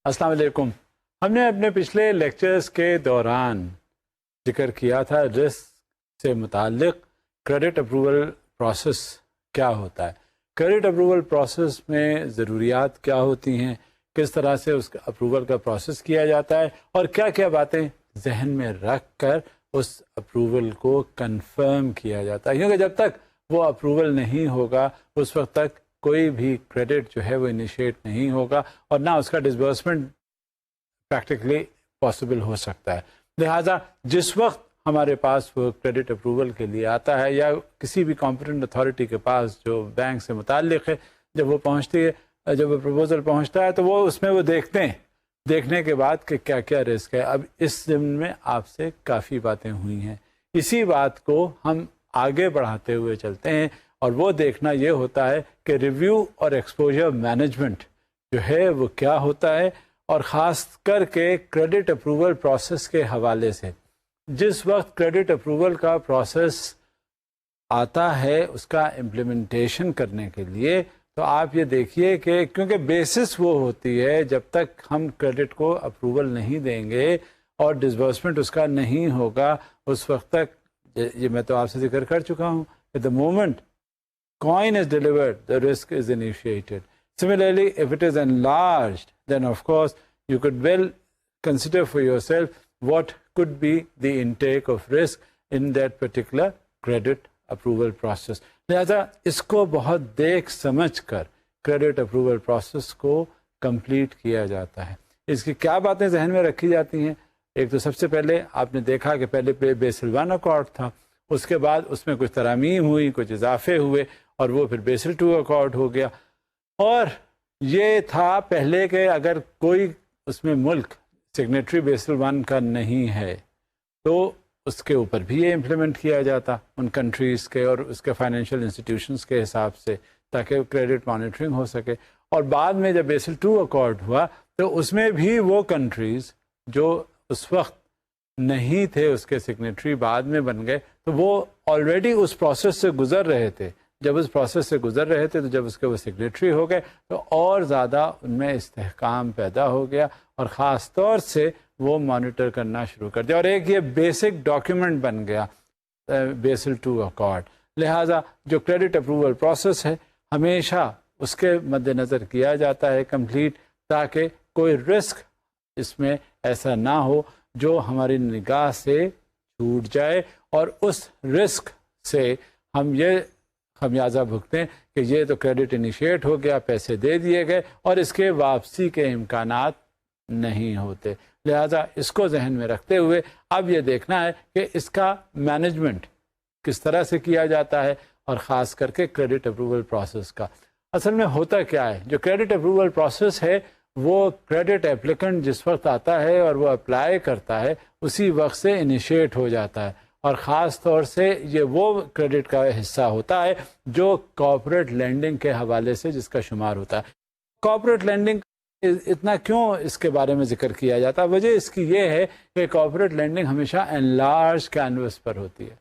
السلام علیکم. ہم نے اپنے پچھلے لیکچرز کے دوران ذکر کیا تھا رسک سے متعلق کریڈٹ اپروول پروسیس کیا ہوتا ہے. کریڈٹ اپروول پروسیس میں ضروریات کیا ہوتی ہیں, کس طرح سے اس اپروول کا پروسیس کیا جاتا ہے, اور کیا کیا باتیں ذہن میں رکھ کر اس اپروول کو کنفرم کیا جاتا ہے, کیونکہ جب تک وہ اپروول نہیں ہوگا اس وقت تک کوئی بھی کریڈٹ جو ہے وہ انیشیٹ نہیں ہوگا اور نہ اس کا ڈسبرسمنٹ پریکٹیکلی پاسبل ہو سکتا ہے. لہٰذا جس وقت ہمارے پاس وہ کریڈٹ اپروول کے لیے آتا ہے یا کسی بھی کمپیٹنٹ اتھارٹی کے پاس جو بینک سے متعلق ہے, جب وہ پہنچتی ہے, جب وہ پروپوزل پہنچتا ہے تو وہ اس میں وہ دیکھتے ہیں, دیکھنے کے بعد کہ کیا کیا رسک ہے. اب اس ضمن میں آپ سے کافی باتیں ہوئی ہیں, اسی بات کو ہم آگے بڑھاتے ہوئے چلتے ہیں, اور وہ دیکھنا یہ ہوتا ہے کہ ریویو اور ایکسپوجر مینجمنٹ جو ہے وہ کیا ہوتا ہے, اور خاص کر کے کریڈٹ اپروول پروسیس کے حوالے سے. جس وقت کریڈٹ اپروول کا پروسیس آتا ہے اس کا امپلیمنٹیشن کرنے کے لیے, تو آپ یہ دیکھیے کہ کیونکہ بیسس وہ ہوتی ہے جب تک ہم کریڈٹ کو اپروول نہیں دیں گے اور ڈسبرسمنٹ اس کا نہیں ہوگا اس وقت تک, یہ میں تو آپ سے ذکر کر چکا ہوں کہ the moment coin is delivered, the risk is initiated. Similarly, if it is enlarged, then of course you could well consider for yourself what could be the intake of risk in that particular credit approval process. لہذا اس کو بہت دیکھ سمجھ کر credit approval process کو complete کیا جاتا ہے. اس کی کیا باتیں ذہن میں رکھی جاتی ہیں؟ ایک تو سب سے پہلے آپ نے دیکھا کہ پہلے بیسل 1 اکارڈ تھا, اس کے بعد اس میں کچھ ترامیم ہوئی, کچھ اضافے ہوئے, اور وہ پھر بیسل 2 اکارڈ ہو گیا. اور یہ تھا پہلے کہ اگر کوئی اس میں ملک سگنیٹری بیسل 1 کا نہیں ہے تو اس کے اوپر بھی یہ امپلیمنٹ کیا جاتا ان کنٹریز کے اور اس کے فائنینشیل انسٹیٹیوشنز کے حساب سے, تاکہ کریڈٹ مانیٹرنگ ہو سکے. اور بعد میں جب بیسل 2 اکارڈ ہوا تو اس میں بھی وہ کنٹریز جو اس وقت نہیں تھے اس کے سگنیٹری بعد میں بن گئے, تو وہ آلریڈی اس پروسیس سے گزر رہے تھے. جب اس پروسیس سے گزر رہے تھے تو جب اس کے وہ سگنیٹری ہو گئے تو اور زیادہ ان میں استحکام پیدا ہو گیا, اور خاص طور سے وہ مانیٹر کرنا شروع کر دیا, اور ایک یہ بیسک ڈاکیومنٹ بن گیا بیسل 2 اکارڈ. لہٰذا جو کریڈٹ اپروول پروسیس ہے ہمیشہ اس کے مد نظر کیا جاتا ہے کمپلیٹ, تاکہ کوئی رسک اس میں ایسا نہ ہو جو ہماری نگاہ سے چھوٹ جائے, اور اس رسک سے ہم یہ خمیازہ بھگتیں کہ یہ تو کریڈٹ انیشیٹ ہو گیا, پیسے دے دیے گئے اور اس کے واپسی کے امکانات نہیں ہوتے. لہذا اس کو ذہن میں رکھتے ہوئے اب یہ دیکھنا ہے کہ اس کا مینجمنٹ کس طرح سے کیا جاتا ہے, اور خاص کر کے کریڈٹ اپروول پروسیس کا. اصل میں ہوتا کیا ہے, جو کریڈٹ اپروول پروسیس ہے وہ کریڈٹ اپلیکنٹ جس وقت آتا ہے اور وہ اپلائی کرتا ہے اسی وقت سے انیشیٹ ہو جاتا ہے, اور خاص طور سے یہ وہ کریڈٹ کا حصہ ہوتا ہے جو کارپوریٹ لینڈنگ کے حوالے سے جس کا شمار ہوتا ہے. کارپوریٹ لینڈنگ اتنا کیوں اس کے بارے میں ذکر کیا جاتا ہے؟ وجہ اس کی یہ ہے کہ کارپوریٹ لینڈنگ ہمیشہ انلارج کینوس پر ہوتی ہے.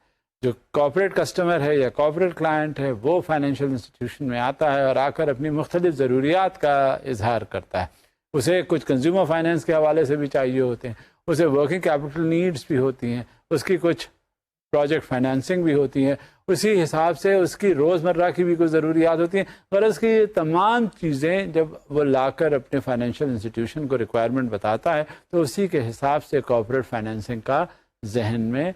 جو کارپوریٹ کسٹمر ہے یا کارپوریٹ کلائنٹ ہے وہ فائنینشیل انسٹیٹیوشن میں آتا ہے اور آ کر اپنی مختلف ضروریات کا اظہار کرتا ہے. اسے کچھ کنزیومر فائنینس کے حوالے سے بھی چاہیے ہوتے ہیں, اسے ورکنگ کیپٹل نیڈز بھی ہوتی ہیں, اس کی کچھ پروجیکٹ فائنینسنگ بھی ہوتی ہیں, اسی حساب سے اس کی روزمرہ کی بھی کچھ ضروریات ہوتی ہیں. غرض کی یہ تمام چیزیں جب وہ لا کر اپنے فائنینشیل انسٹیٹیوشن کو ریکوائرمنٹ بتاتا ہے تو اسی کے حساب سے کارپوریٹ فائنینسنگ کا ذہن میں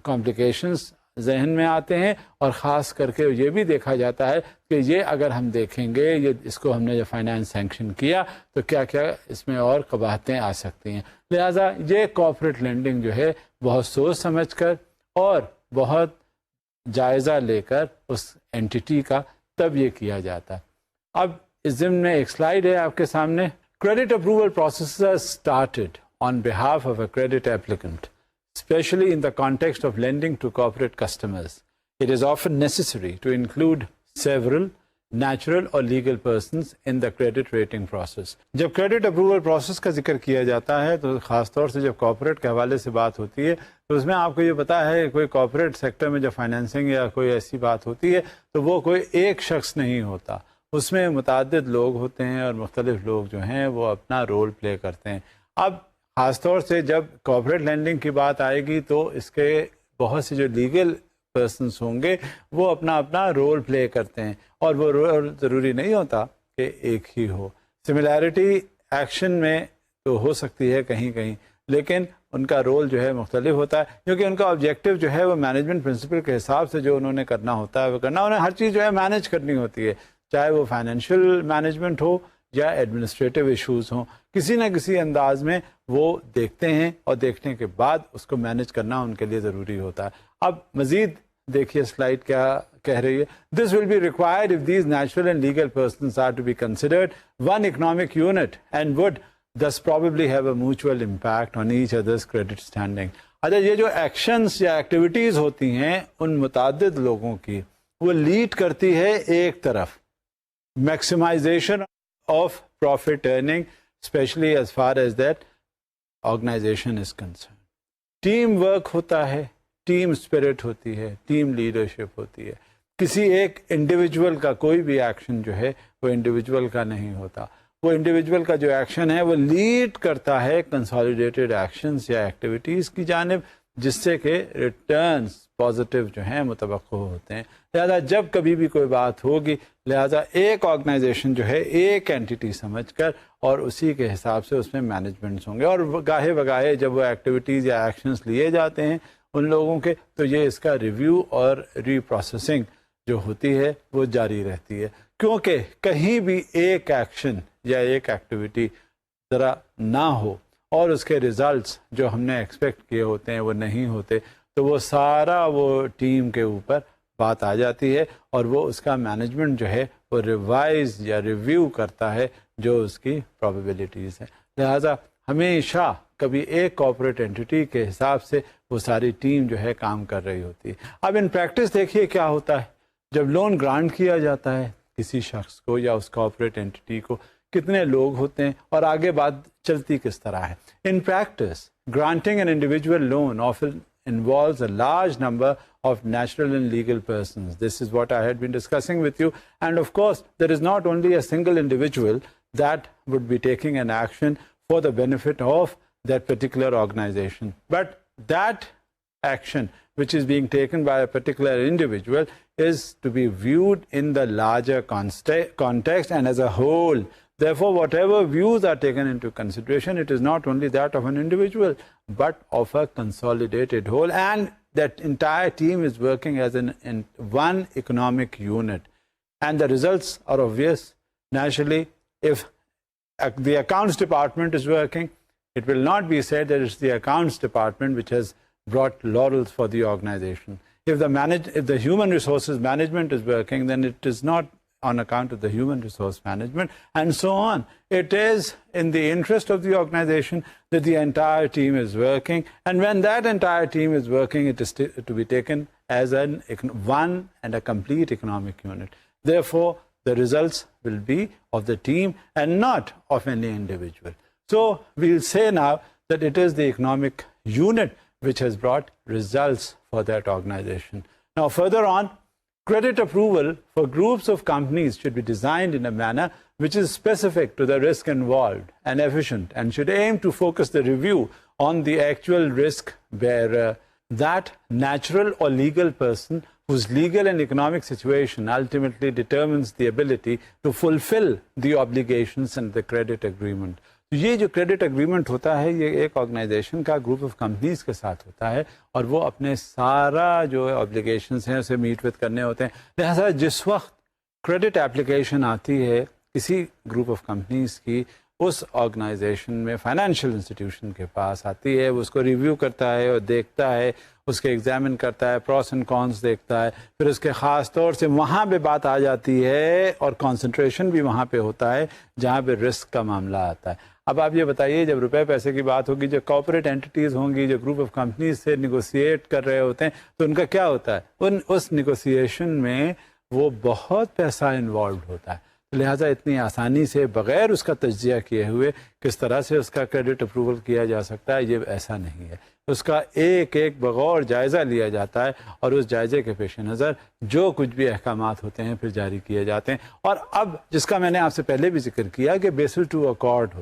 کمپلیکیشنز ذہن میں آتے ہیں, اور خاص کر کے یہ بھی دیکھا جاتا ہے کہ یہ اگر ہم دیکھیں گے یہ اس کو ہم نے جو فائنانس سینکشن کیا تو کیا کیا اس میں اور قباحتیں آ سکتی ہیں. لہٰذا یہ کارپوریٹ لینڈنگ جو ہے بہت سوچ سمجھ کر اور بہت جائزہ لے کر اس اینٹی کا تب یہ کیا جاتا ہے. اب اس ضمن میں ایک سلائیڈ ہے آپ کے سامنے. Credit approval process started on behalf of a credit applicant, especially in the context of lending to corporate customers. It is often necessary to include several natural or legal persons in the credit rating process. جب credit approval process کا ذکر کیا جاتا ہے تو خاص طور سے جب کارپوریٹ کے حوالے سے بات ہوتی ہے تو اس میں آپ کو یہ پتا ہے کوئی کارپوریٹ سیکٹر میں جب فائنینسنگ یا کوئی ایسی بات ہوتی ہے تو وہ کوئی ایک شخص نہیں ہوتا, اس میں متعدد لوگ ہوتے ہیں اور مختلف لوگ جو ہیں وہ اپنا رول پلے کرتے ہیں. اب خاص طور سے جب کارپوریٹ لینڈنگ کی بات آئے گی تو اس کے بہت سے جو لیگل پرسنس ہوں گے وہ اپنا اپنا رول پلے کرتے ہیں اور وہ رول ضروری نہیں ہوتا کہ ایک ہی ہو. سملیرٹی ایکشن میں تو ہو سکتی ہے کہیں کہیں, لیکن ان کا رول جو ہے مختلف ہوتا ہے کیونکہ ان کا آبجیکٹو جو ہے وہ مینجمنٹ پرنسپل کے حساب سے جو انہوں نے کرنا ہوتا ہے وہ کرنا, انہیں ہر چیز جو ہے مینیج کرنی ہوتی ہے, چاہے وہ فائنینشیل مینجمنٹ ہو یا ایڈمنسٹریٹو ایشوز ہوں, کسی نہ کسی انداز میں وہ دیکھتے ہیں اور دیکھنے کے بعد اس کو مینیج کرنا ان کے لیے ضروری ہوتا ہے. اب مزید دیکھیے سلائڈ کیا کہہ رہی ہے. This will be required if these natural and legal persons are to be considered one economic unit and would thus probably have a mutual impact on each other's credit standing. اچھا, یہ جو actions یا activities ہوتی ہیں ان متعدد لوگوں کی, وہ لیڈ کرتی ہے ایک طرف maximization of profit earning, especially as far as that organization is concerned. Team work ہوتا ہے, ٹیم اسپرٹ ہوتی ہے, ٹیم لیڈرشپ ہوتی ہے. کسی ایک انڈیویجول کا کوئی بھی ایکشن جو ہے وہ انڈیویجول کا نہیں ہوتا, وہ انڈیویجول کا جو ایکشن ہے وہ لیڈ کرتا ہے کنسالیڈیٹڈ ایکشنز یا ایکٹیویٹیز کی جانب, جس سے کہ ریٹرنز پازیٹیو جو ہیں متوقع ہوتے ہیں. لہذا جب کبھی بھی کوئی بات ہوگی, لہذا ایک آرگنائزیشن جو ہے ایک اینٹیٹی سمجھ کر اور اسی کے حساب سے اس میں مینجمنٹس ہوں گے, اور گاہے بگاہے جب وہ ایکٹیویٹیز یا ایکشنز لیے جاتے ہیں ان لوگوں کے تو یہ اس کا ریویو اور ری پروسیسنگ جو ہوتی ہے وہ جاری رہتی ہے, کیونکہ کہیں بھی ایک ایکشن یا ایک ایکٹیویٹی ذرا نہ ہو اور اس کے ریزلٹس جو ہم نے ایکسپیکٹ کیے ہوتے ہیں وہ نہیں ہوتے تو وہ سارا وہ ٹیم کے اوپر بات آ جاتی ہے اور وہ اس کا مینجمنٹ جو ہے وہ ریوائز یا ریویو کرتا ہے جو اس کی پرابیبلٹیز ہیں. لہٰذا ہمیشہ کبھی ایک کارپوریٹ اینٹی کے حساب سے وہ ساری ٹیم جو ہے کام کر رہی ہوتی ہے. اب ان پریکٹس دیکھیے کیا ہوتا ہے, جب لون گرانٹ کیا جاتا ہے کسی شخص کو یا اس کارپوریٹ اینٹی کو, کتنے لوگ ہوتے ہیں اور آگے بات چلتی کس طرح ہے. In practice granting an individual loan often involves a large number of natural and legal persons. This is what I had been discussing with you. And of course, there is not only a single individual that would be taking an action for the benefit of that particular organization. But that action which is being taken by a particular individual is to be viewed in the larger context and as a whole. Therefore, whatever views are taken into consideration, it is not only that of an individual, but of a consolidated whole, and that entire team is working as in one economic unit. And the results are obvious. Naturally, if the accounts department is working, it will not be said that it's the accounts department which has brought laurels for the organization. If the human resources management is working, then it is not on account of the human resource management, and so on. It is in the interest of the organization that the entire team is working, and when that entire team is working, it is to be taken as one and a complete economic unit. Therefore, the results will be of the team and not of any individual. So, we'll say now that it is the economic unit which has brought results for that organization. Now, further on, credit approval for groups of companies should be designed in a manner which is specific to the risk involved and efficient, and should aim to focus the review on the actual risk bearer, that natural or legal person whose legal and economic situation ultimately determines the ability to fulfill the obligations and the credit agreement. یہ جو credit agreement ہوتا ہے یہ ایک organization کا group of companies کے ساتھ ہوتا ہے اور وہ اپنے سارا جو آبلیگیشنز ہیں اسے میٹ وتھ کرنے ہوتے ہیں. لہٰذا جس وقت کریڈٹ اپلیکیشن آتی ہے کسی گروپ آف کمپنیز کی اس آرگنائزیشن میں فائنینشیل انسٹیٹیوشن کے پاس آتی ہے, وہ اس کو ریویو کرتا ہے اور دیکھتا ہے, اس کے ایگزامن کرتا ہے, پروس اینڈ کونس دیکھتا ہے, پھر اس کے خاص طور سے وہاں پہ بات آ جاتی ہے اور کانسنٹریشن بھی وہاں پہ ہوتا ہے جہاں پہ رسک کا معاملہ آتا ہے. اب آپ یہ بتائیے جب روپے پیسے کی بات ہوگی, جو کارپوریٹ اینٹیز ہوں گی جو گروپ آف کمپنیز سے نیگوسیٹ کر رہے ہوتے ہیں تو ان کا کیا ہوتا ہے, اس نیگوسیشن میں وہ بہت پیسہ انوالوڈ ہوتا ہے. لہٰذا اتنی آسانی سے بغیر اس کا تجزیہ کیے ہوئے کس طرح سے اس کا کریڈٹ اپروول کیا جا سکتا ہے, یہ ایسا نہیں ہے. اس کا ایک ایک بغور جائزہ لیا جاتا ہے اور اس جائزے کے پیش نظر جو کچھ بھی احکامات ہوتے ہیں پھر جاری کیے جاتے ہیں. اور اب جس کا میں نے آپ سے پہلے بھی ذکر کیا کہ بیسل ٹو اکارڈ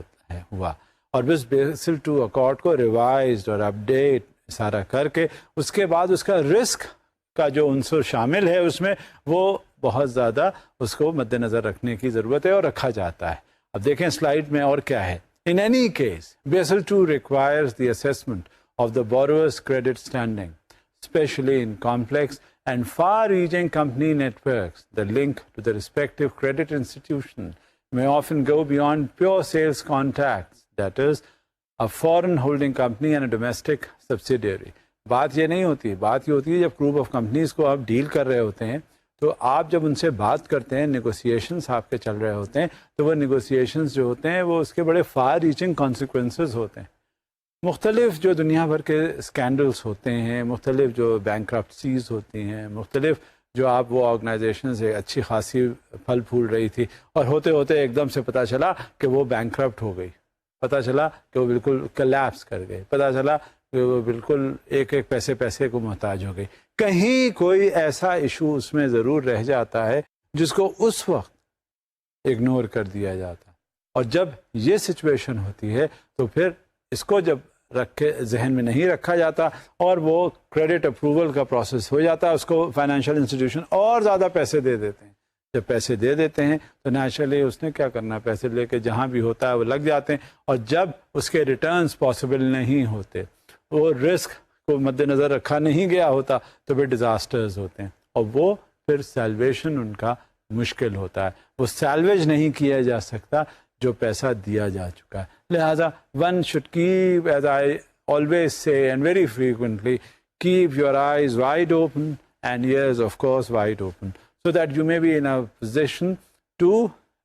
ہوا، اور بس بیسل ٹو اکارڈ کو ریوائزڈ اور اپڈیٹ سارا کر کے اس کے بعد اس کا رسک کا جو عنصر شامل ہے اس میں وہ بہت زیادہ اس کو مد نظر رکھنے کی ضرورت ہے اور رکھا جاتا ہے. اب دیکھیں سلائیڈ میں اور کیا ہے. In any case, Basel II requires the assessment of the borrower's credit standing, especially in complex and far-reaching company networks. The link to the respective credit institution may often go beyond pure sales contacts, that is, a foreign holding company and a domestic subsidiary. بات یہ نہیں ہوتی، بات یہ ہوتی ہے جب group of companies کو آپ ڈیل کر رہے ہوتے ہیں تو آپ جب ان سے بات کرتے ہیں، نیگوسیشنس آپ کے چل رہے ہوتے ہیں، تو وہ نیگوسیشنس جو ہوتے ہیں وہ اس کے بڑے فار ریچنگ کانسیکوینسز ہوتے ہیں. مختلف جو دنیا بھر کے اسکینڈلس ہوتے ہیں، مختلف جو بینکرپٹسیز ہوتی ہیں، مختلف جو آپ وہ آرگنائزیشن سے اچھی خاصی پھل پھول رہی تھی اور ہوتے ہوتے ایک دم سے پتہ چلا کہ وہ بینکرپٹ ہو گئی، پتہ چلا کہ وہ بالکل کلیپس کر گئے، پتہ چلا کہ وہ بالکل ایک ایک پیسے کو محتاج ہو گئی. کہیں کوئی ایسا ایشو اس میں ضرور رہ جاتا ہے جس کو اس وقت اگنور کر دیا جاتا ہے، اور جب یہ سچویشن ہوتی ہے تو پھر اس کو جب رکھ کے ذہن میں نہیں رکھا جاتا اور وہ کریڈٹ اپروول کا پروسیس ہو جاتا ہے، اس کو فائنینشیل انسٹیٹیوشن اور زیادہ پیسے دے دیتے ہیں. جب پیسے دے دیتے ہیں تو نیچرلی اس نے کیا کرنا ہے، پیسے لے کے جہاں بھی ہوتا ہے وہ لگ جاتے ہیں، اور جب اس کے ریٹرنز پاسبل نہیں ہوتے، وہ رسک کو مد نظر رکھا نہیں گیا ہوتا، تو پھر ڈیزاسٹرز ہوتے ہیں اور وہ پھر سیلویشن ان کا مشکل ہوتا ہے. وہ سیلویج نہیں کیا جا سکتا جو پیسہ دیا جا چکا ہے. لہٰذا one should keep, as I always say and very frequently, keep your eyes wide open and ears of course wide open, so that you may be in a position to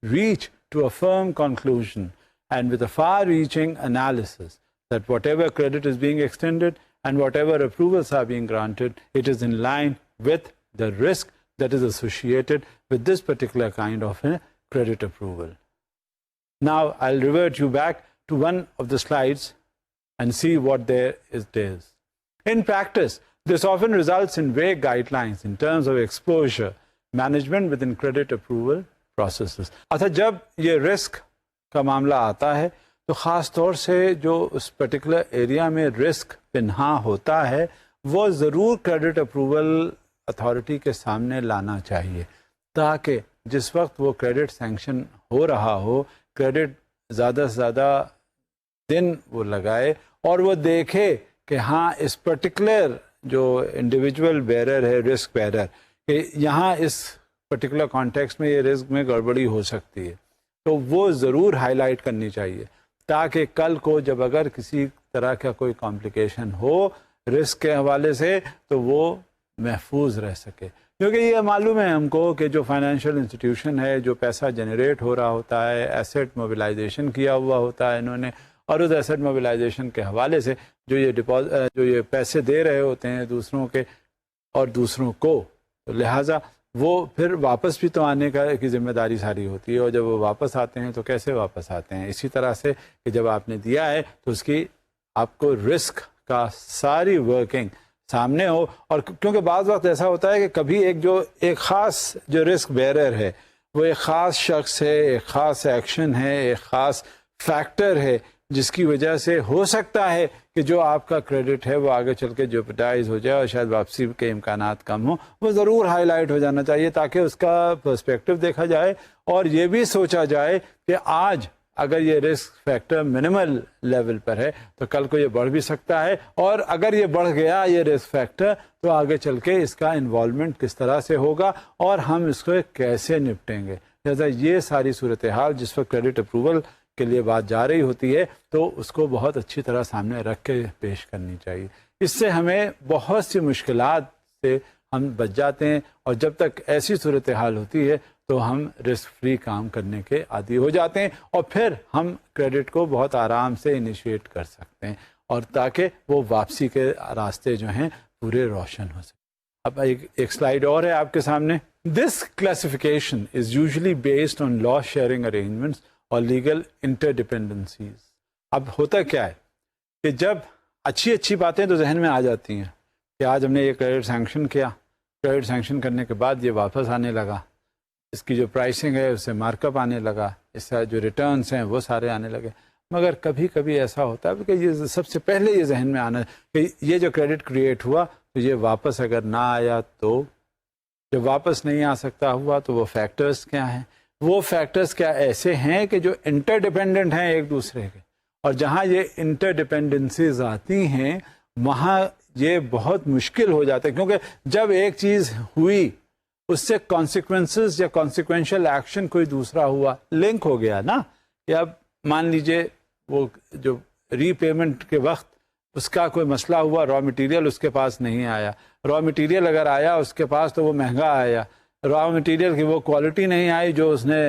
reach to a firm conclusion and with a far-reaching analysis that whatever credit is being extended and whatever approvals are being granted, it is in line with the risk that is associated with this particular kind of a credit approval. Now, I'll revert you back to one of the slides and see what there is. In practice, this often results in vague guidelines in terms of exposure management within credit approval processes. اچھا، جب یہ risk کا معاملہ آتا ہے تو خاص طور سے جو اس پرٹیکولر ایریا میں رسک پنہا ہوتا ہے وہ ضرور کریڈٹ اپروول اتھارٹی کے سامنے لانا چاہیے، تاکہ جس وقت وہ کریڈٹ سینکشن ہو رہا ہو، کریڈٹ زیادہ سے زیادہ دن وہ لگائے اور وہ دیکھے کہ ہاں اس پرٹیکولر جو انڈیویجول بیرر ہے، رسک بیرر، کہ یہاں اس پرٹیکولر کانٹیکسٹ میں یہ رسک میں گڑبڑی ہو سکتی ہے، تو وہ ضرور ہائی لائٹ کرنی چاہیے، تاکہ کل کو جب اگر کسی طرح کا کوئی کمپلیکیشن ہو رسک کے حوالے سے تو وہ محفوظ رہ سکے. کیونکہ یہ معلوم ہے ہم کو کہ جو فائنینشیل انسٹیٹیوشن ہے، جو پیسہ جنریٹ ہو رہا ہوتا ہے، ایسیٹ موبلائزیشن کیا ہوا ہوتا ہے انہوں نے، اور اس ایسیٹ موبلائزیشن کے حوالے سے جو یہ پیسے دے رہے ہوتے ہیں دوسروں کے اور دوسروں کو، تو لہٰذا وہ پھر واپس بھی تو آنے کی ذمہ داری ساری ہوتی ہے، اور جب وہ واپس آتے ہیں تو کیسے واپس آتے ہیں؟ اسی طرح سے کہ جب آپ نے دیا ہے تو اس کی آپ کو رسک کا ساری ورکنگ سامنے ہو. اور کیونکہ بعض وقت ایسا ہوتا ہے کہ کبھی ایک خاص جو رسک بیرر ہے وہ ایک خاص شخص ہے، ایک خاص ایکشن ہے، ایک خاص فیکٹر ہے، جس کی وجہ سے ہو سکتا ہے کہ جو آپ کا کریڈٹ ہے وہ آگے چل کے جیوپٹائز ہو جائے اور شاید واپسی کے امکانات کم ہوں. وہ ضرور ہائی لائٹ ہو جانا چاہیے تاکہ اس کا پرسپیکٹو دیکھا جائے اور یہ بھی سوچا جائے کہ آج اگر یہ رسک فیکٹر منیمل لیول پر ہے تو کل کو یہ بڑھ بھی سکتا ہے، اور اگر یہ بڑھ گیا یہ رسک فیکٹر تو آگے چل کے اس کا انوالومنٹ کس طرح سے ہوگا اور ہم اس کو کیسے نپٹیں گے. لہٰذا یہ ساری صورتحال جس وقت کریڈٹ اپروول کے لیے بات جا رہی ہوتی ہے تو اس کو بہت اچھی طرح سامنے رکھ کے پیش کرنی چاہیے. اس سے ہمیں بہت سی مشکلات سے ہم بچ جاتے ہیں، اور جب تک ایسی صورتحال ہوتی ہے تو ہم رسک فری کام کرنے کے عادی ہو جاتے ہیں، اور پھر ہم کریڈٹ کو بہت آرام سے انیشیٹ کر سکتے ہیں، اور تاکہ وہ واپسی کے راستے جو ہیں پورے روشن ہو سکیں. اب ایک سلائیڈ اور ہے آپ کے سامنے. This classification is usually based on loss sharing arrangements اور لیگل انٹر ڈپینڈنسیز. اب ہوتا کیا ہے کہ جب اچھی اچھی باتیں تو ذہن میں آ جاتی ہیں کہ آج ہم نے یہ کریڈٹ سینکشن کیا، کریڈٹ سینکشن کرنے کے بعد یہ واپس آنے لگا، اس کی جو پرائسنگ ہے اس سے مارک اپ آنے لگا، اس سے جو ریٹرنس ہیں وہ سارے آنے لگے. مگر کبھی کبھی ایسا ہوتا ہے کہ یہ سب سے پہلے یہ ذہن میں آنا کہ یہ جو کریڈٹ کریٹ ہوا تو یہ واپس اگر نہ آیا تو، جب واپس نہیں آ سکتا ہوا تو وہ فیکٹرز کیا ہیں؟ وہ فیکٹرز کیا ایسے ہیں کہ جو انٹر ڈیپینڈنٹ ہیں ایک دوسرے کے، اور جہاں یہ انٹر ڈیپینڈنسیز آتی ہیں وہاں یہ بہت مشکل ہو جاتا ہے، کیونکہ جب ایک چیز ہوئی اس سے کانسیکوینسز یا کانسیکوینشل ایکشن کوئی دوسرا ہوا، لنک ہو گیا نا. کہ اب مان لیجئے وہ جو ری پیمنٹ کے وقت اس کا کوئی مسئلہ ہوا، را مٹیریل اس کے پاس نہیں آیا، را مٹیریل اگر آیا اس کے پاس تو وہ مہنگا آیا، را مٹیریل کی وہ کوالٹی نہیں آئی جو اس نے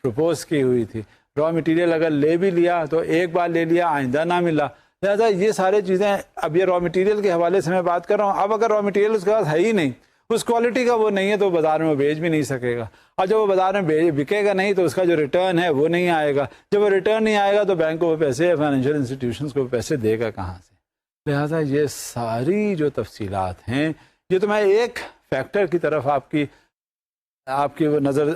پرپوز کی ہوئی تھی، را مٹیریل اگر لے بھی لیا تو ایک بار لے لیا آئندہ نہ ملا. لہٰذا یہ سارے چیزیں، اب یہ را مٹیریل کے حوالے سے میں بات کر رہا ہوں. اب اگر را مٹیریل اس کے پاس ہے ہی نہیں، اس کوالٹی کا وہ نہیں ہے تو بازار میں بیچ بھی نہیں سکے گا، اور جب وہ بازار میں بکے گا نہیں تو اس کا جو ریٹرن ہے وہ نہیں آئے گا. جب وہ ریٹرن نہیں آئے گا تو بینک کو وہ پیسے، فائنینشیل انسٹیٹیوشنس کو پیسے دے گا کہاں سے؟ لہٰذا یہ ساری جو تفصیلات ہیں، یہ تو میں ایک فیکٹر کی طرف آپ کی وہ نظر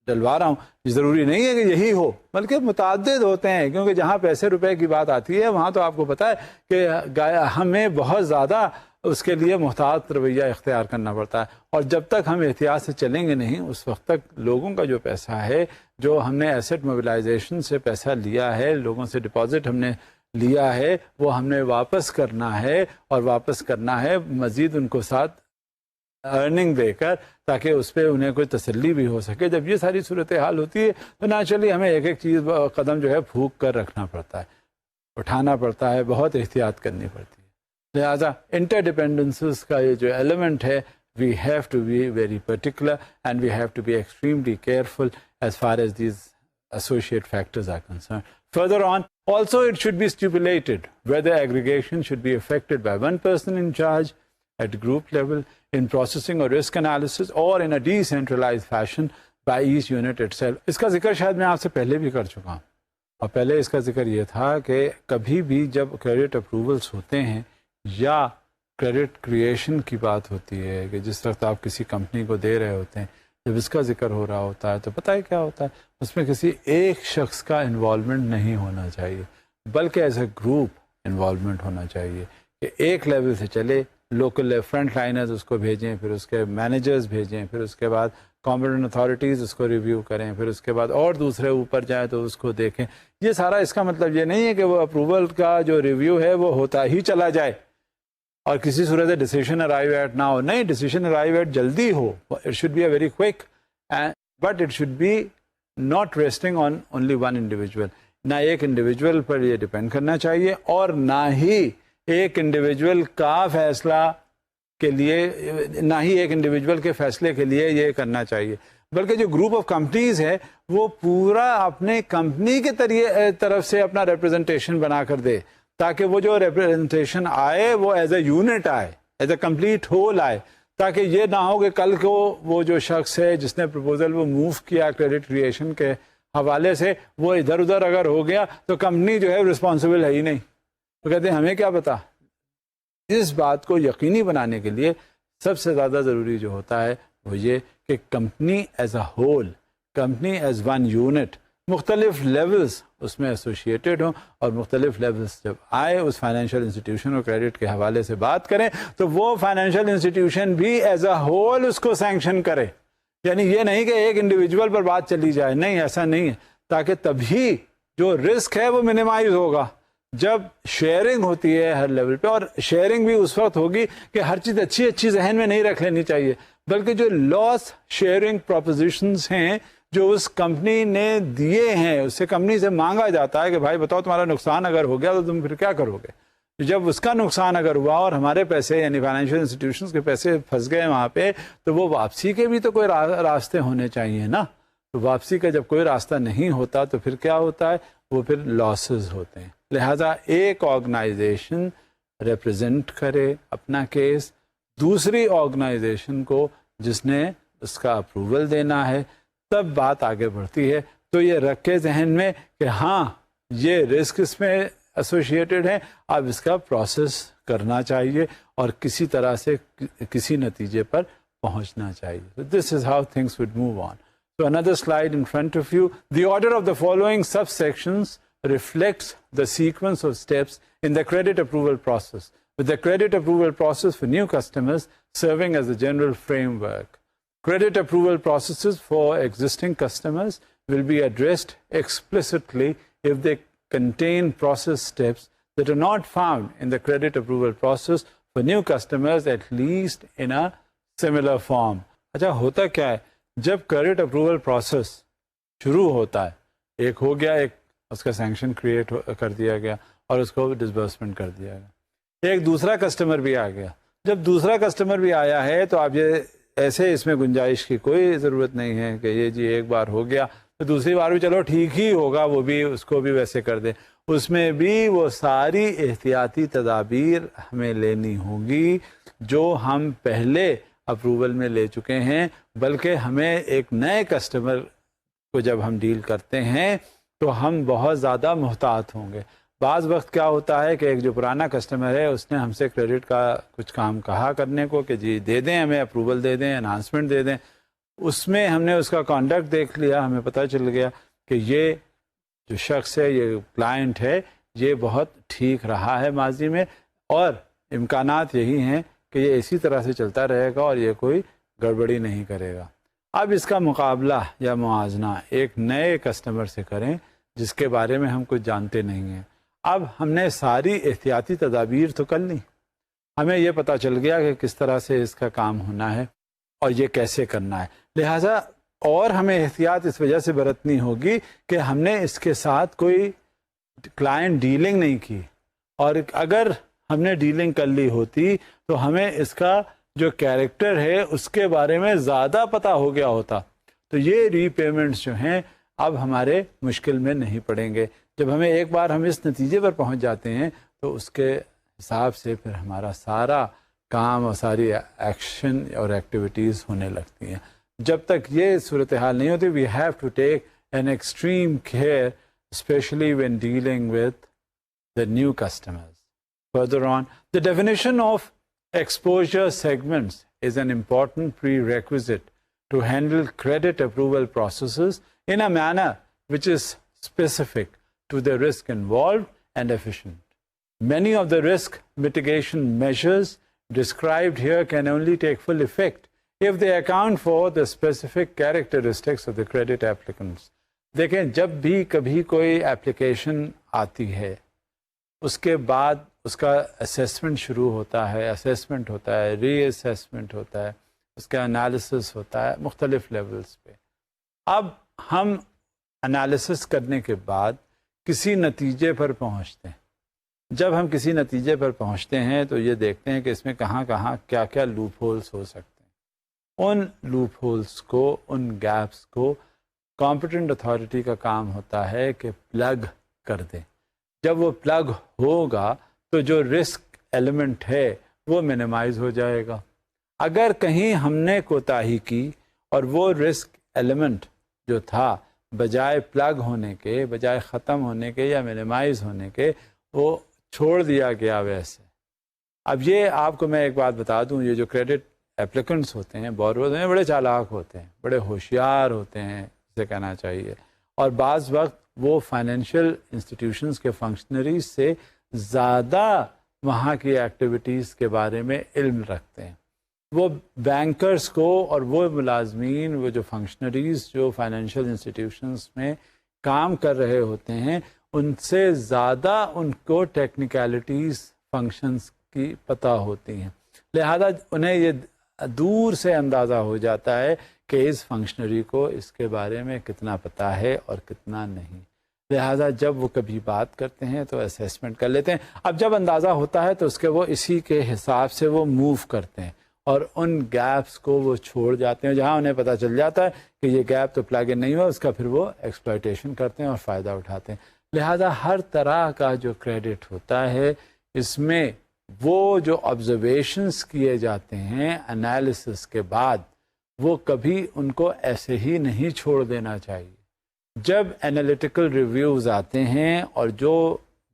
ڈلوا رہا ہوں. ضروری نہیں ہے کہ یہی ہو، بلکہ متعدد ہوتے ہیں، کیونکہ جہاں پیسے روپے کی بات آتی ہے وہاں تو آپ کو پتہ ہے کہ ہمیں بہت زیادہ اس کے لیے محتاط رویہ اختیار کرنا پڑتا ہے. اور جب تک ہم احتیاط سے چلیں گے نہیں، اس وقت تک لوگوں کا جو پیسہ ہے، جو ہم نے ایسٹ موبلائزیشن سے پیسہ لیا ہے، لوگوں سے ڈپازٹ ہم نے لیا ہے، وہ ہم نے واپس کرنا ہے، اور واپس کرنا ہے مزید ان کو ساتھ ارننگ دے کر، تاکہ اس پہ انہیں کوئی تسلی بھی ہو سکے. جب یہ ساری صورتحال ہوتی ہے تو نیچرلی ہمیں ایک ایک چیز قدم جو ہے پھونک کر رکھنا پڑتا ہے، اٹھانا پڑتا ہے، بہت احتیاط کرنی پڑتی ہے. لہٰذا انٹر ڈیپینڈنسز کا یہ جو ایلیمنٹ ہے، we have to be very particular and we have to be extremely careful as far as these associate factors are concerned. Further on, also it should be stipulated whether aggregation should be effected by one person in charge at group level in processing or risk analysis, or in a decentralized fashion by each unit itself. اس کا ذکر شاید میں آپ سے پہلے بھی کر چکا ہوں، اور پہلے اس کا ذکر یہ تھا کہ کبھی بھی جب کریڈٹ اپروولس ہوتے ہیں یا کریڈٹ کریشن کی بات ہوتی ہے، کہ جس وقت آپ کسی کمپنی کو دے رہے ہوتے ہیں، جب اس کا ذکر ہو رہا ہوتا ہے تو پتہ ہے کیا ہوتا ہے، اس میں کسی ایک شخص کا انوالومنٹ نہیں ہونا چاہیے، بلکہ ایز اے گروپ انوالومنٹ ہونا چاہیے، کہ ایک لیول سے چلے، لوکل فرنٹ لائنرز اس کو بھیجیں، پھر اس کے مینیجرز بھیجیں، پھر اس کے بعد کمپیٹنٹ اتھارٹیز اس کو ریویو کریں، پھر اس کے بعد اور دوسرے اوپر جائیں تو اس کو دیکھیں. یہ سارا اس کا مطلب یہ نہیں ہے کہ وہ اپروول کا جو ریویو ہے وہ ہوتا ہی چلا جائے اور کسی صورت ڈیسیشن ارائیو ایٹ نہ ہو. نہیں، ڈیسیشن ارائیو ایٹ جلدی ہو. It should be a very quick, but it should be not resting on only one individual. نہ ایک انڈیویجول پر یہ ڈپینڈ کرنا چاہیے، اور نہ ہی ایک انڈیویجول کا فیصلہ کے لیے، نہ ہی ایک انڈیویجول کے فیصلے کے لیے یہ کرنا چاہیے، بلکہ جو گروپ آف کمپنیز ہے وہ پورا اپنے کمپنی کے طرف سے اپنا ریپرزنٹیشن بنا کر دے، تاکہ وہ جو ریپرزنٹیشن آئے وہ ایز اے یونٹ آئے، ایز اے کمپلیٹ ہول آئے، تاکہ یہ نہ ہو کہ کل کو وہ جو شخص ہے جس نے پروپوزل وہ موو کیا کریڈٹ کریشن کے حوالے سے، وہ ادھر ادھر اگر ہو گیا تو کمپنی جو ہے رسپانسبل ہے ہی نہیں. تو کہتے ہیں ہمیں کیا پتا. اس بات کو یقینی بنانے کے لیے سب سے زیادہ ضروری جو ہوتا ہے وہ یہ کہ company as a whole, company as one unit, مختلف لیولز اس میں ایسوسیٹیڈ ہوں، اور مختلف لیولز جب آئے اس فائنینشیل انسٹیٹیوشن اور کریڈٹ کے حوالے سے بات کریں تو وہ فائنینشیل انسٹیٹیوشن بھی ایز اے ہول اس کو سینکشن کرے. یعنی یہ نہیں کہ ایک انڈیویجول پر بات چلی جائے، نہیں، ایسا نہیں ہے، تاکہ تبھی جو رسک ہے وہ منیمائز ہوگا جب شیئرنگ ہوتی ہے ہر لیول پہ. اور شیئرنگ بھی اس وقت ہوگی کہ ہر چیز اچھی ذہن میں نہیں رکھ لینی چاہیے، بلکہ جو لاس شیئرنگ پروپوزیشنز ہیں جو اس کمپنی نے دیے ہیں، اس سے کمپنی سے مانگا جاتا ہے کہ بھائی بتاؤ تمہارا نقصان اگر ہو گیا تو تم پھر کیا کرو گے. جب اس کا نقصان اگر ہوا اور ہمارے پیسے یعنی فائنینشیل انسٹیٹیوشنز کے پیسے پھنس گئے وہاں پہ، تو وہ واپسی کے بھی تو کوئی راستے ہونے چاہیے نا. تو واپسی کا جب کوئی راستہ نہیں ہوتا تو پھر کیا ہوتا ہے، وہ پھر لاسز ہوتے ہیں. لہذا ایک آرگنائزیشن ریپرزینٹ کرے اپنا کیس دوسری آرگنائزیشن کو جس نے اس کا اپروول دینا ہے، تب بات آگے بڑھتی ہے. تو یہ رکھے ذہن میں کہ ہاں یہ رسک اس میں ایسوسیٹڈ ہیں. اب اس کا پروسیس کرنا چاہیے اور کسی طرح سے کسی نتیجے پر پہنچنا چاہیے. This is how things would move on. So another slide in front of you. The order of the following subsections reflects the sequence of steps in the credit approval process, with the credit approval process for new customers serving as the general framework. Credit approval processes for existing customers will be addressed explicitly if they contain process steps that are not found in the credit approval process for new customers, at least in a similar form. اچھا ہوتا کیا ہے جب credit approval process شروع ہوتا ہے, ایک ہو گیا, ایک اس کا سینکشن کریٹ کر دیا گیا اور اس کو ڈسبرسمنٹ کر دیا گیا, ایک دوسرا کسٹمر بھی آ گیا. جب دوسرا کسٹمر بھی آیا ہے تو اب یہ ایسے اس میں گنجائش کی کوئی ضرورت نہیں ہے کہ یہ جی ایک بار ہو گیا تو دوسری بار بھی چلو ٹھیک ہی ہوگا, وہ بھی اس کو بھی ویسے کر دیں. اس میں بھی وہ ساری احتیاطی تدابیر ہمیں لینی ہوگی جو ہم پہلے اپروول میں لے چکے ہیں, بلکہ ہمیں ایک نئے کسٹمر کو جب ہم ڈیل کرتے ہیں تو ہم بہت زیادہ محتاط ہوں گے. بعض وقت کیا ہوتا ہے کہ ایک جو پرانا کسٹمر ہے اس نے ہم سے کریڈٹ کا کچھ کام کہا کرنے کو کہ جی دے دیں, ہمیں اپروول دے دیں, انہانسمنٹ دے دیں. اس میں ہم نے اس کا کانڈکٹ دیکھ لیا, ہمیں پتہ چل گیا کہ یہ جو شخص ہے, یہ کلائنٹ ہے, یہ بہت ٹھیک رہا ہے ماضی میں اور امکانات یہی ہیں کہ یہ اسی طرح سے چلتا رہے گا اور یہ کوئی گڑبڑی نہیں کرے گا. اب اس کا مقابلہ یا موازنہ ایک نئے کسٹمر سے کریں جس کے بارے میں ہم کچھ جانتے نہیں ہیں. اب ہم نے ساری احتیاطی تدابیر تو کر لی, ہمیں یہ پتہ چل گیا کہ کس طرح سے اس کا کام ہونا ہے اور یہ کیسے کرنا ہے. لہٰذا اور ہمیں احتیاط اس وجہ سے برتنی ہوگی کہ ہم نے اس کے ساتھ کوئی کلائنٹ ڈیلنگ نہیں کی, اور اگر ہم نے ڈیلنگ کر لی ہوتی تو ہمیں اس کا جو کیریکٹر ہے اس کے بارے میں زیادہ پتہ ہو گیا ہوتا. تو یہ ری پیمنٹس جو ہیں اب ہمارے مشکل میں نہیں پڑیں گے. جب ہمیں ایک بار ہم اس نتیجے پر پہنچ جاتے ہیں تو اس کے حساب سے پھر ہمارا سارا کام اور ساری ایکشن اور ایکٹیویٹیز ہونے لگتی ہیں. جب تک یہ صورتحال نہیں ہوتی, we have to take an extreme care especially when dealing with the new customers. Further on, the definition of exposure segments is an important prerequisite to handle credit approval processes in a manner which is specific to the risk involved and efficient. Many of the risk mitigation measures described here can only take full effect if they account for the specific characteristics of the credit applicants. دیکھیں, جب بھی کبھی کوئی application آتی ہے اس کے بعد اس کا اسیسمنٹ شروع ہوتا ہے, اسیسمنٹ ہوتا ہے, ری اسیسمنٹ ہوتا ہے, اس کا انالیسس ہوتا ہے مختلف لیولز پہ. اب ہم انالیسس کرنے کے بعد کسی نتیجے پر پہنچتے ہیں. جب ہم کسی نتیجے پر پہنچتے ہیں تو یہ دیکھتے ہیں کہ اس میں کہاں کہاں کیا کیا لوپ ہولس ہو سکتے ہیں. ان لوپ ہولس کو, ان گیپس کو کمپیٹنٹ اتھارٹی کا کام ہوتا ہے کہ پلگ کر دیں. جب وہ پلگ ہوگا تو جو رسک ایلیمنٹ ہے وہ منیمائز ہو جائے گا. اگر کہیں ہم نے کوتاہی کی اور وہ رسک ایلیمنٹ جو تھا بجائے پلگ ہونے کے, بجائے ختم ہونے کے یا منیمائز ہونے کے, وہ چھوڑ دیا گیا ویسے. اب یہ آپ کو میں ایک بات بتا دوں, یہ جو کریڈٹ اپلیکنٹس ہوتے ہیں, بوروز ہیں, بڑے چالاک ہوتے ہیں, بڑے ہوشیار ہوتے ہیں سے کہنا چاہیے, اور بعض وقت وہ فائنینشیل انسٹیٹیوشنز کے فنکشنریز سے زیادہ وہاں کی ایکٹیویٹیز کے بارے میں علم رکھتے ہیں. وہ بینکرز کو اور وہ ملازمین, وہ جو فنکشنریز جو فائنینشیل انسٹیٹیوشنز میں کام کر رہے ہوتے ہیں, ان سے زیادہ ان کو ٹیکنیکلٹیز فنکشنز کی پتہ ہوتی ہیں. لہذا انہیں یہ دور سے اندازہ ہو جاتا ہے کہ اس فنکشنری کو اس کے بارے میں کتنا پتہ ہے اور کتنا نہیں. لہذا جب وہ کبھی بات کرتے ہیں تو اسیسمنٹ کر لیتے ہیں. اب جب اندازہ ہوتا ہے تو اس کے وہ اسی کے حساب سے وہ موو کرتے ہیں اور ان گیپس کو وہ چھوڑ جاتے ہیں. جہاں انہیں پتہ چل جاتا ہے کہ یہ گیپ تو پلگ ان نہیں ہوا, اس کا پھر وہ ایکسپلائٹیشن کرتے ہیں اور فائدہ اٹھاتے ہیں. لہذا ہر طرح کا جو کریڈٹ ہوتا ہے اس میں وہ جو آبزرویشنس کیے جاتے ہیں انالیسس کے بعد, وہ کبھی ان کو ایسے ہی نہیں چھوڑ دینا چاہیے. جب انالیٹیکل ریویوز آتے ہیں اور جو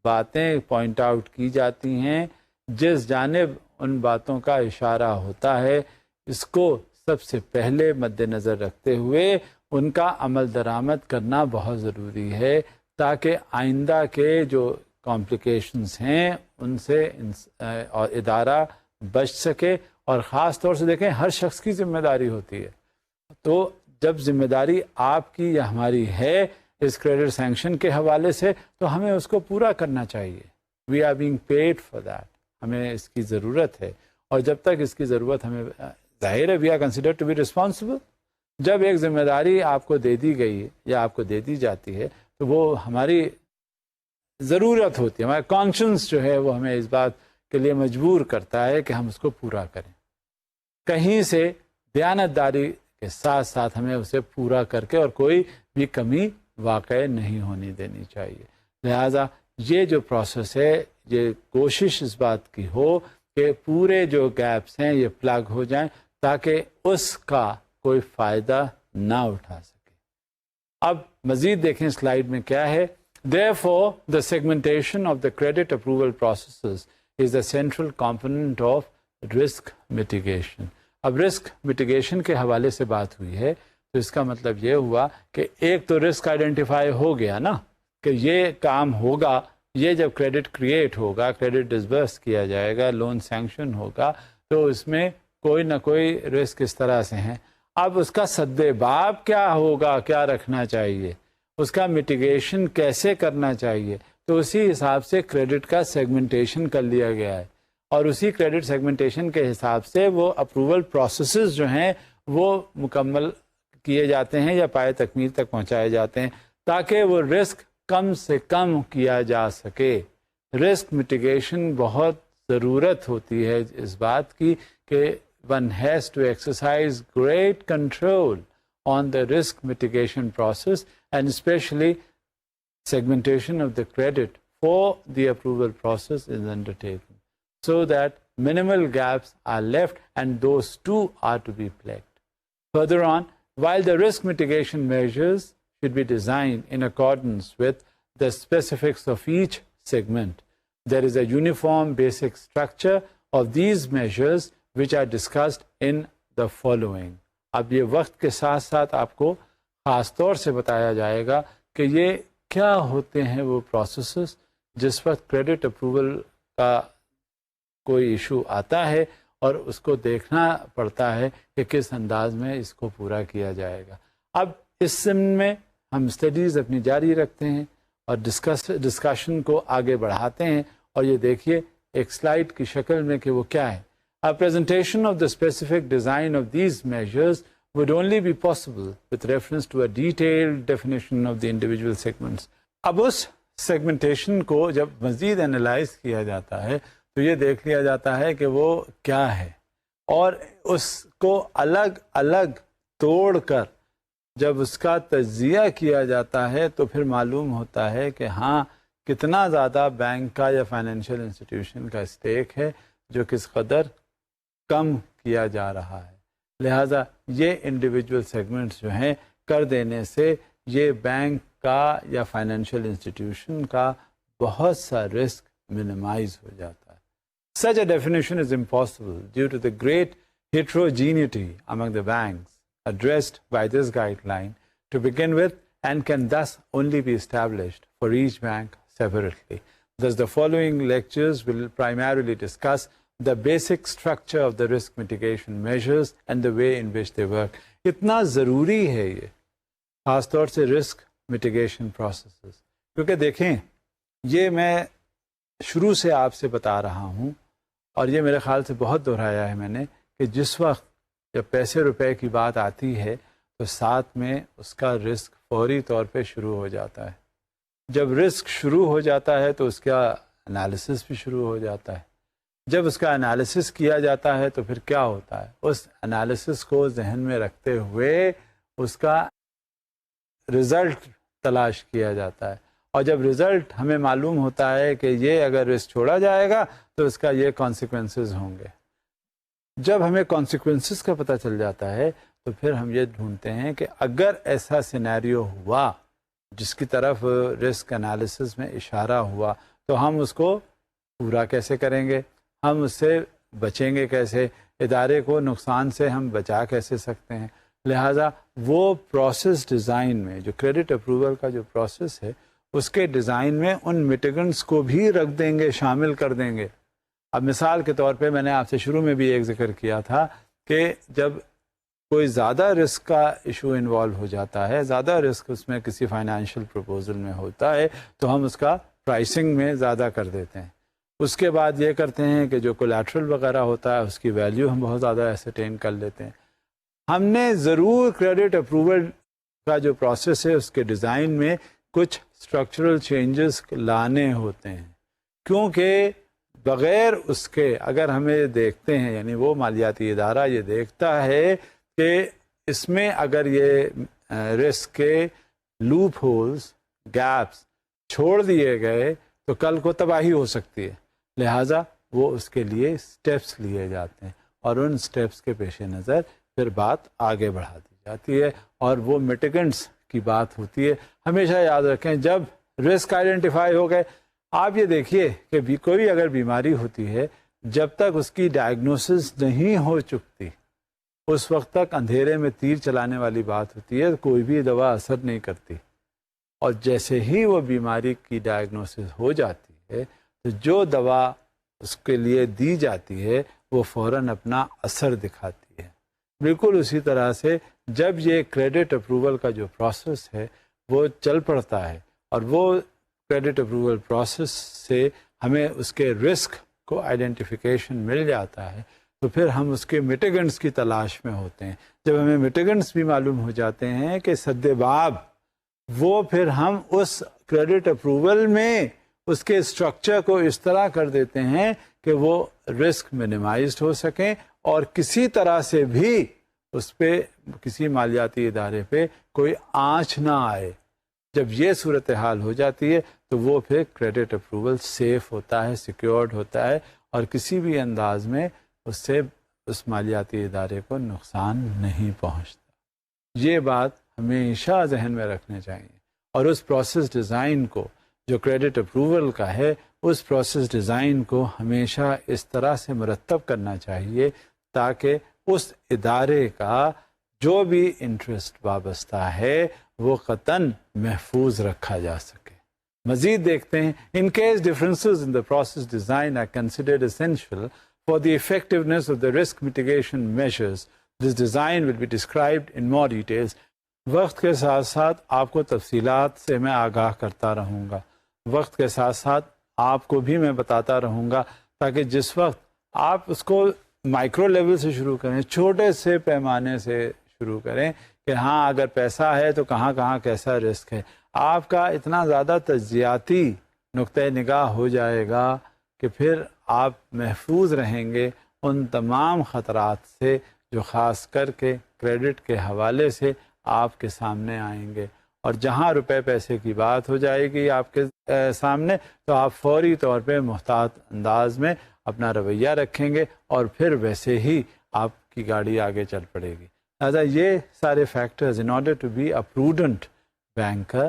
باتیں پوائنٹ آؤٹ کی جاتی ہیں، جس جانب ان باتوں کا اشارہ ہوتا ہے، اس کو سب سے پہلے مد نظر رکھتے ہوئے ان کا عمل درآمد کرنا بہت ضروری ہے، تاکہ آئندہ کے جو کمپلیکیشنز ہیں ان سے اور ادارہ بچ سکے. اور خاص طور سے دیکھیں، ہر شخص کی ذمہ داری ہوتی ہے. تو جب ذمہ داری آپ کی یا ہماری ہے اس کریڈٹ سینکشن کے حوالے سے، تو ہمیں اس کو پورا کرنا چاہیے. We are being paid for that, ہمیں اس کی ضرورت ہے. اور جب تک اس کی ضرورت ہمیں ظاہر ہے، we are considered to be responsible. جب ایک ذمہ داری آپ کو دے دی گئی یا آپ کو دے دی جاتی ہے تو وہ ہماری ضرورت ہوتی ہے، ہمارا کانشنس جو ہے وہ ہمیں اس بات کے لیے مجبور کرتا ہے کہ ہم اس کو پورا کریں. کہیں سے دیانتداری کے ساتھ ساتھ ہمیں اسے پورا کر کے اور کوئی بھی کمی واقع نہیں ہونی دینی چاہیے. لہذا یہ جو پروسیس ہے، یہ کوشش اس بات کی ہو کہ پورے جو گیپس ہیں یہ پلگ ہو جائیں، تاکہ اس کا کوئی فائدہ نہ اٹھا سکے. اب مزید دیکھیں سلائیڈ میں کیا ہے. Therefore, the segmentation of the credit approval processes is the central component of risk mitigation. اب رسک mitigation کے حوالے سے بات ہوئی ہے تو اس کا مطلب یہ ہوا کہ ایک تو رسک آئیڈینٹیفائی ہو گیا نا، کہ یہ کام ہوگا، یہ جب کریڈٹ کریٹ ہوگا، کریڈٹ ڈسبرس کیا جائے گا، لون سینکشن ہوگا، تو اس میں کوئی نہ کوئی رسک اس طرح سے ہیں. اب اس کا سد باب کیا ہوگا، کیا رکھنا چاہیے، اس کا میٹیگیشن کیسے کرنا چاہیے، تو اسی حساب سے کریڈٹ کا سیگمنٹیشن کر لیا گیا ہے. اور اسی کریڈٹ سیگمنٹیشن کے حساب سے وہ اپروول پروسیسز جو ہیں وہ مکمل کیے جاتے ہیں یا پائے تکمیل تک پہنچائے جاتے ہیں، تاکہ وہ رسک کم سے کم کیا جا سکے. رسک میٹیگیشن بہت ضرورت ہوتی ہے اس بات کی کہ one has to exercise great control on the risk mitigation process, and especially segmentation of the credit for the approval process is undertaken, so that minimal gaps are left and those too are to be plugged. Further on, while the risk mitigation measures should be designed in accordance with the specifics of each segment, there is a uniform basic structure of these measures which are discussed in the following. اب یہ وقت کے ساتھ ساتھ آپ کو خاص طور سے بتایا جائے گا کہ یہ کیا ہوتے ہیں وہ پروسیسز جس وقت کریڈٹ اپروول کا کوئی ایشو آتا ہے اور اس کو دیکھنا پڑتا ہے کہ کس انداز میں اس کو پورا کیا جائے گا. اب اس ضمن میں ہم اسٹڈیز اپنی جاری رکھتے ہیں اور ڈسکشن کو آگے بڑھاتے ہیں. اور یہ دیکھیے ایک سلائیڈ کی شکل میں کہ وہ کیا ہے. A presentation of the specific design of these measures would only be possible with reference to a detailed definition of the individual segments. اب اس سیگمنٹیشن کو جب مزید انالائز کیا جاتا ہے تو یہ دیکھ لیا جاتا ہے کہ وہ کیا ہے، اور اس کو الگ الگ توڑ کر جب اس کا تجزیہ کیا جاتا ہے تو پھر معلوم ہوتا ہے کہ ہاں کتنا زیادہ بینک کا یا فائنینشیل انسٹیٹیوشن کا اسٹیک ہے، جو کس قدر کم کیا جا رہا ہے. لہٰذا یہ انڈیویجول سیگمنٹس جو ہیں کر دینے سے یہ بینک کا یا فائنینشیل انسٹیٹیوشن کا بہت سا رسک منیمائز ہو جاتا ہے. Such a definition is impossible due to the great heterogeneity among the banks addressed by this guideline to begin with, and can thus only be established for each bank separately. Thus, the following lectures will primarily discuss the basic structure of the risk mitigation measures and the way in which they work. اتنا ضروری ہے یہ خاص طور سے risk mitigation processes, کیونکہ دیکھیں یہ میں شروع سے آپ سے بتا رہا ہوں اور یہ میرے خیال سے بہت دہرایا ہے میں نے کہ جس وقت جب پیسے روپے کی بات آتی ہے تو ساتھ میں اس کا رسک فوری طور پہ شروع ہو جاتا ہے. جب رسک شروع ہو جاتا ہے تو اس کا انالیسس بھی شروع ہو جاتا ہے. جب اس کا انالیسس کیا جاتا ہے تو پھر کیا ہوتا ہے، اس انالیسس کو ذہن میں رکھتے ہوئے اس کا رزلٹ تلاش کیا جاتا ہے. اور جب رزلٹ ہمیں معلوم ہوتا ہے کہ یہ اگر رسک چھوڑا جائے گا تو اس کا یہ کانسیکوینسز ہوں گے. جب ہمیں کانسیکوینسز کا پتہ چل جاتا ہے تو پھر ہم یہ ڈھونڈتے ہیں کہ اگر ایسا سینیریو ہوا جس کی طرف رسک انالیسس میں اشارہ ہوا تو ہم اس کو پورا کیسے کریں گے، ہم اس سے بچیں گے کیسے، ادارے کو نقصان سے ہم بچا کیسے سکتے ہیں. لہٰذا وہ پروسیس ڈیزائن میں جو کریڈٹ اپروول کا جو پروسیس ہے اس کے ڈیزائن میں ان میٹیگنٹس کو بھی رکھ دیں گے، شامل کر دیں گے. اب مثال کے طور پہ میں نے آپ سے شروع میں بھی ایک ذکر کیا تھا کہ جب کوئی زیادہ رسک کا ایشو انوالو ہو جاتا ہے، زیادہ رسک اس میں کسی فائنینشیل پروپوزل میں ہوتا ہے تو ہم اس کا پرائسنگ میں زیادہ کر دیتے ہیں. اس کے بعد یہ کرتے ہیں کہ جو کولیٹرل وغیرہ ہوتا ہے اس کی ویلیو ہم بہت زیادہ ایسرٹین کر لیتے ہیں. ہم نے ضرور کریڈٹ اپروول کا جو پروسیس ہے اس کے ڈیزائن میں کچھ اسٹرکچرل چینجز لانے ہوتے ہیں، کیونکہ بغیر اس کے اگر ہمیں دیکھتے ہیں، یعنی وہ مالیاتی ادارہ یہ دیکھتا ہے کہ اس میں اگر یہ رسک کے لوپ ہولز، گیپس چھوڑ دیے گئے تو کل کو تباہی ہو سکتی ہے. لہٰذا وہ اس کے لیے سٹیپس لیے جاتے ہیں اور ان سٹیپس کے پیش نظر پھر بات آگے بڑھا دی جاتی ہے اور وہ میٹیگنٹس کی بات ہوتی ہے. ہمیشہ یاد رکھیں جب رسک آئیڈینٹیفائی ہو گئے، آپ یہ دیکھیے کہ کوئی اگر بیماری ہوتی ہے جب تک اس کی ڈائگنوسس نہیں ہو چکتی اس وقت تک اندھیرے میں تیر چلانے والی بات ہوتی ہے، کوئی بھی دوا اثر نہیں کرتی. اور جیسے ہی وہ بیماری کی ڈائگنوسس ہو جاتی ہے تو جو دوا اس کے لیے دی جاتی ہے وہ فوراً اپنا اثر دکھاتی ہے. بالکل اسی طرح سے جب یہ کریڈٹ اپروول کا جو پروسیس ہے وہ چل پڑتا ہے اور وہ کریڈٹ اپروول پروسیس سے ہمیں اس کے رسک کو آئیڈینٹیفیکیشن مل جاتا ہے تو پھر ہم اس کے میٹیگنٹس کی تلاش میں ہوتے ہیں. جب ہمیں میٹیگنٹس بھی معلوم ہو جاتے ہیں کہ سد باب، وہ پھر ہم اس کریڈٹ اپروول میں اس کے اسٹرکچر کو اس طرح کر دیتے ہیں کہ وہ رسک منیمائزڈ ہو سکیں اور کسی طرح سے بھی اس پہ کسی مالیاتی ادارے پہ کوئی آنچ نہ آئے. جب یہ صورتحال ہو جاتی ہے تو وہ پھر کریڈٹ اپروول سیف ہوتا ہے، سیکیورڈ ہوتا ہے اور کسی بھی انداز میں اس سے اس مالیاتی ادارے کو نقصان نہیں پہنچتا. یہ بات ہمیشہ ذہن میں رکھنے چاہیے اور اس پروسیس ڈیزائن کو جو کریڈٹ اپروول کا ہے اس پروسیس ڈیزائن کو ہمیشہ اس طرح سے مرتب کرنا چاہیے تاکہ اس ادارے کا جو بھی انٹرسٹ وابستہ ہے وہ قطعاً محفوظ رکھا جا سکے. مزید دیکھتے ہیں in case differences in the process design are considered essential for the effectiveness of the risk mitigation measures, this design will be described in more details. وقت کے ساتھ ساتھ آپ کو تفصیلات سے میں آگاہ کرتا رہوں گا، وقت کے ساتھ ساتھ آپ کو بھی میں بتاتا رہوں گا تاکہ جس وقت آپ اس کو مائکرو لیول سے شروع کریں، چھوٹے سے پیمانے سے شروع کریں کہ ہاں اگر پیسہ ہے تو کہاں کہاں کیسا رسک ہے، آپ کا اتنا زیادہ تجزیاتی نقطۂ نگاہ ہو جائے گا کہ پھر آپ محفوظ رہیں گے ان تمام خطرات سے جو خاص کر کے کریڈٹ کے حوالے سے آپ کے سامنے آئیں گے. اور جہاں روپے پیسے کی بات ہو جائے گی آپ کے سامنے تو آپ فوری طور پہ محتاط انداز میں اپنا رویہ رکھیں گے اور پھر ویسے ہی آپ کی گاڑی آگے چل پڑے گی. لہٰذا یہ سارے factors in order to be a prudent banker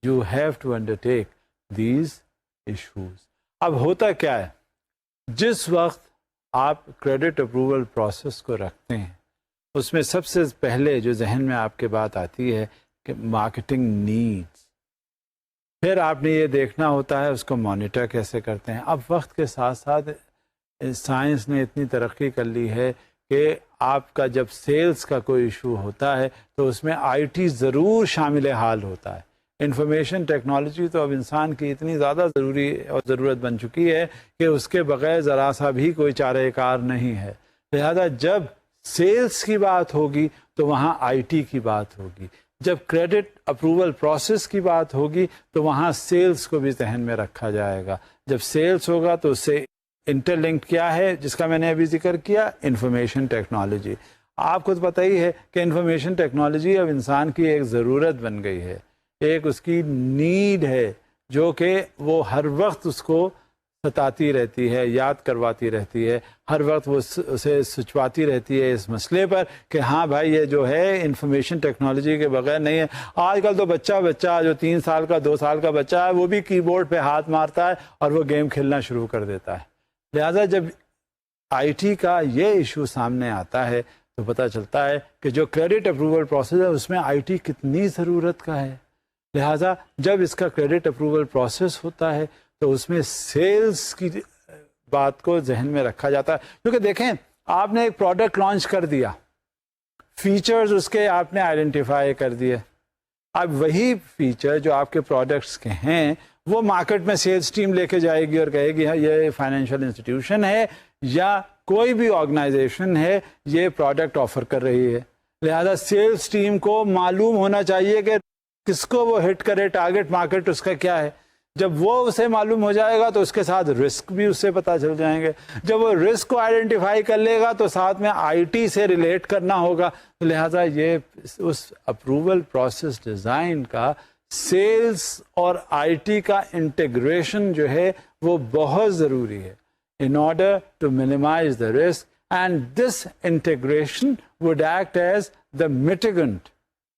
you have to undertake these issues. اب ہوتا کیا ہے، جس وقت آپ کریڈٹ اپروول پروسیس کو رکھتے ہیں اس میں سب سے پہلے جو ذہن میں آپ کے بات آتی ہے کہ مارکیٹنگ نیڈز، پھر آپ نے یہ دیکھنا ہوتا ہے اس کو مانیٹر کیسے کرتے ہیں. اب وقت کے ساتھ ساتھ سائنس نے اتنی ترقی کر لی ہے کہ آپ کا جب سیلز کا کوئی ایشو ہوتا ہے تو اس میں آئی ٹی ضرور شامل حال ہوتا ہے. انفارمیشن ٹیکنالوجی تو اب انسان کی اتنی زیادہ ضروری اور ضرورت بن چکی ہے کہ اس کے بغیر ذرا سا بھی کوئی چارہ کار نہیں ہے. لہذا جب سیلز کی بات ہوگی تو وہاں آئی ٹی کی بات ہوگی، جب کریڈٹ اپروول پروسیس کی بات ہوگی تو وہاں سیلز کو بھی ذہن میں رکھا جائے گا. جب سیلز ہوگا تو اس سے انٹر لنکڈ کیا ہے جس کا میں نے ابھی ذکر کیا، انفارمیشن ٹیکنالوجی. آپ کو تو پتہ ہی ہے کہ انفارمیشن ٹیکنالوجی اب انسان کی ایک ضرورت بن گئی ہے، ایک اس کی نیڈ ہے جو کہ وہ ہر وقت اس کو ستاتی رہتی ہے, یاد کرواتی رہتی ہے, ہر وقت وہ اسے سچواتی رہتی ہے اس مسئلے پر کہ ہاں بھائی یہ جو ہے انفارمیشن ٹیکنالوجی کے بغیر نہیں ہے. آج کل تو بچہ جو 3 سال کا 2 سال کا بچہ ہے وہ بھی کی بورڈ پہ ہاتھ مارتا ہے اور وہ گیم کھیلنا شروع کر دیتا ہے. لہٰذا جب آئی ٹی کا یہ ایشو سامنے آتا ہے تو پتہ چلتا ہے کہ جو کریڈٹ اپروول پروسیس ہے اس میں آئی ٹی کتنی ضرورت کا ہے. لہٰذا جب اس کا کریڈٹ اپروول پروسیس ہوتا ہے تو اس میں سیلز کی بات کو ذہن میں رکھا جاتا ہے. کیونکہ دیکھیں آپ نے ایک پروڈکٹ لانچ کر دیا, فیچرز اس کے آپ نے آئیڈینٹیفائی کر دیے, اب وہی فیچر جو آپ کے پروڈکٹس کے ہیں وہ مارکیٹ میں سیلز ٹیم لے کے جائے گی اور کہے گی ہاں یہ فائنینشیل انسٹیٹیوشن ہے یا کوئی بھی آرگنائزیشن ہے یہ پروڈکٹ آفر کر رہی ہے. لہذا سیلز ٹیم کو معلوم ہونا چاہیے کہ کس کو وہ ہٹ کرے, ٹارگٹ مارکیٹ اس کا کیا ہے. جب وہ اسے معلوم ہو جائے گا تو اس کے ساتھ رسک بھی اس سے پتہ چل جائیں گے. جب وہ رسک کو آئیڈینٹیفائی کر لے گا تو ساتھ میں آئی ٹی سے ریلیٹ کرنا ہوگا. لہذا یہ اس اپروول پروسیس ڈیزائن کا سیلز اور آئی ٹی کا انٹیگریشن جو ہے وہ بہت ضروری ہے in order to minimize the risk, and this integration would act as the mitigant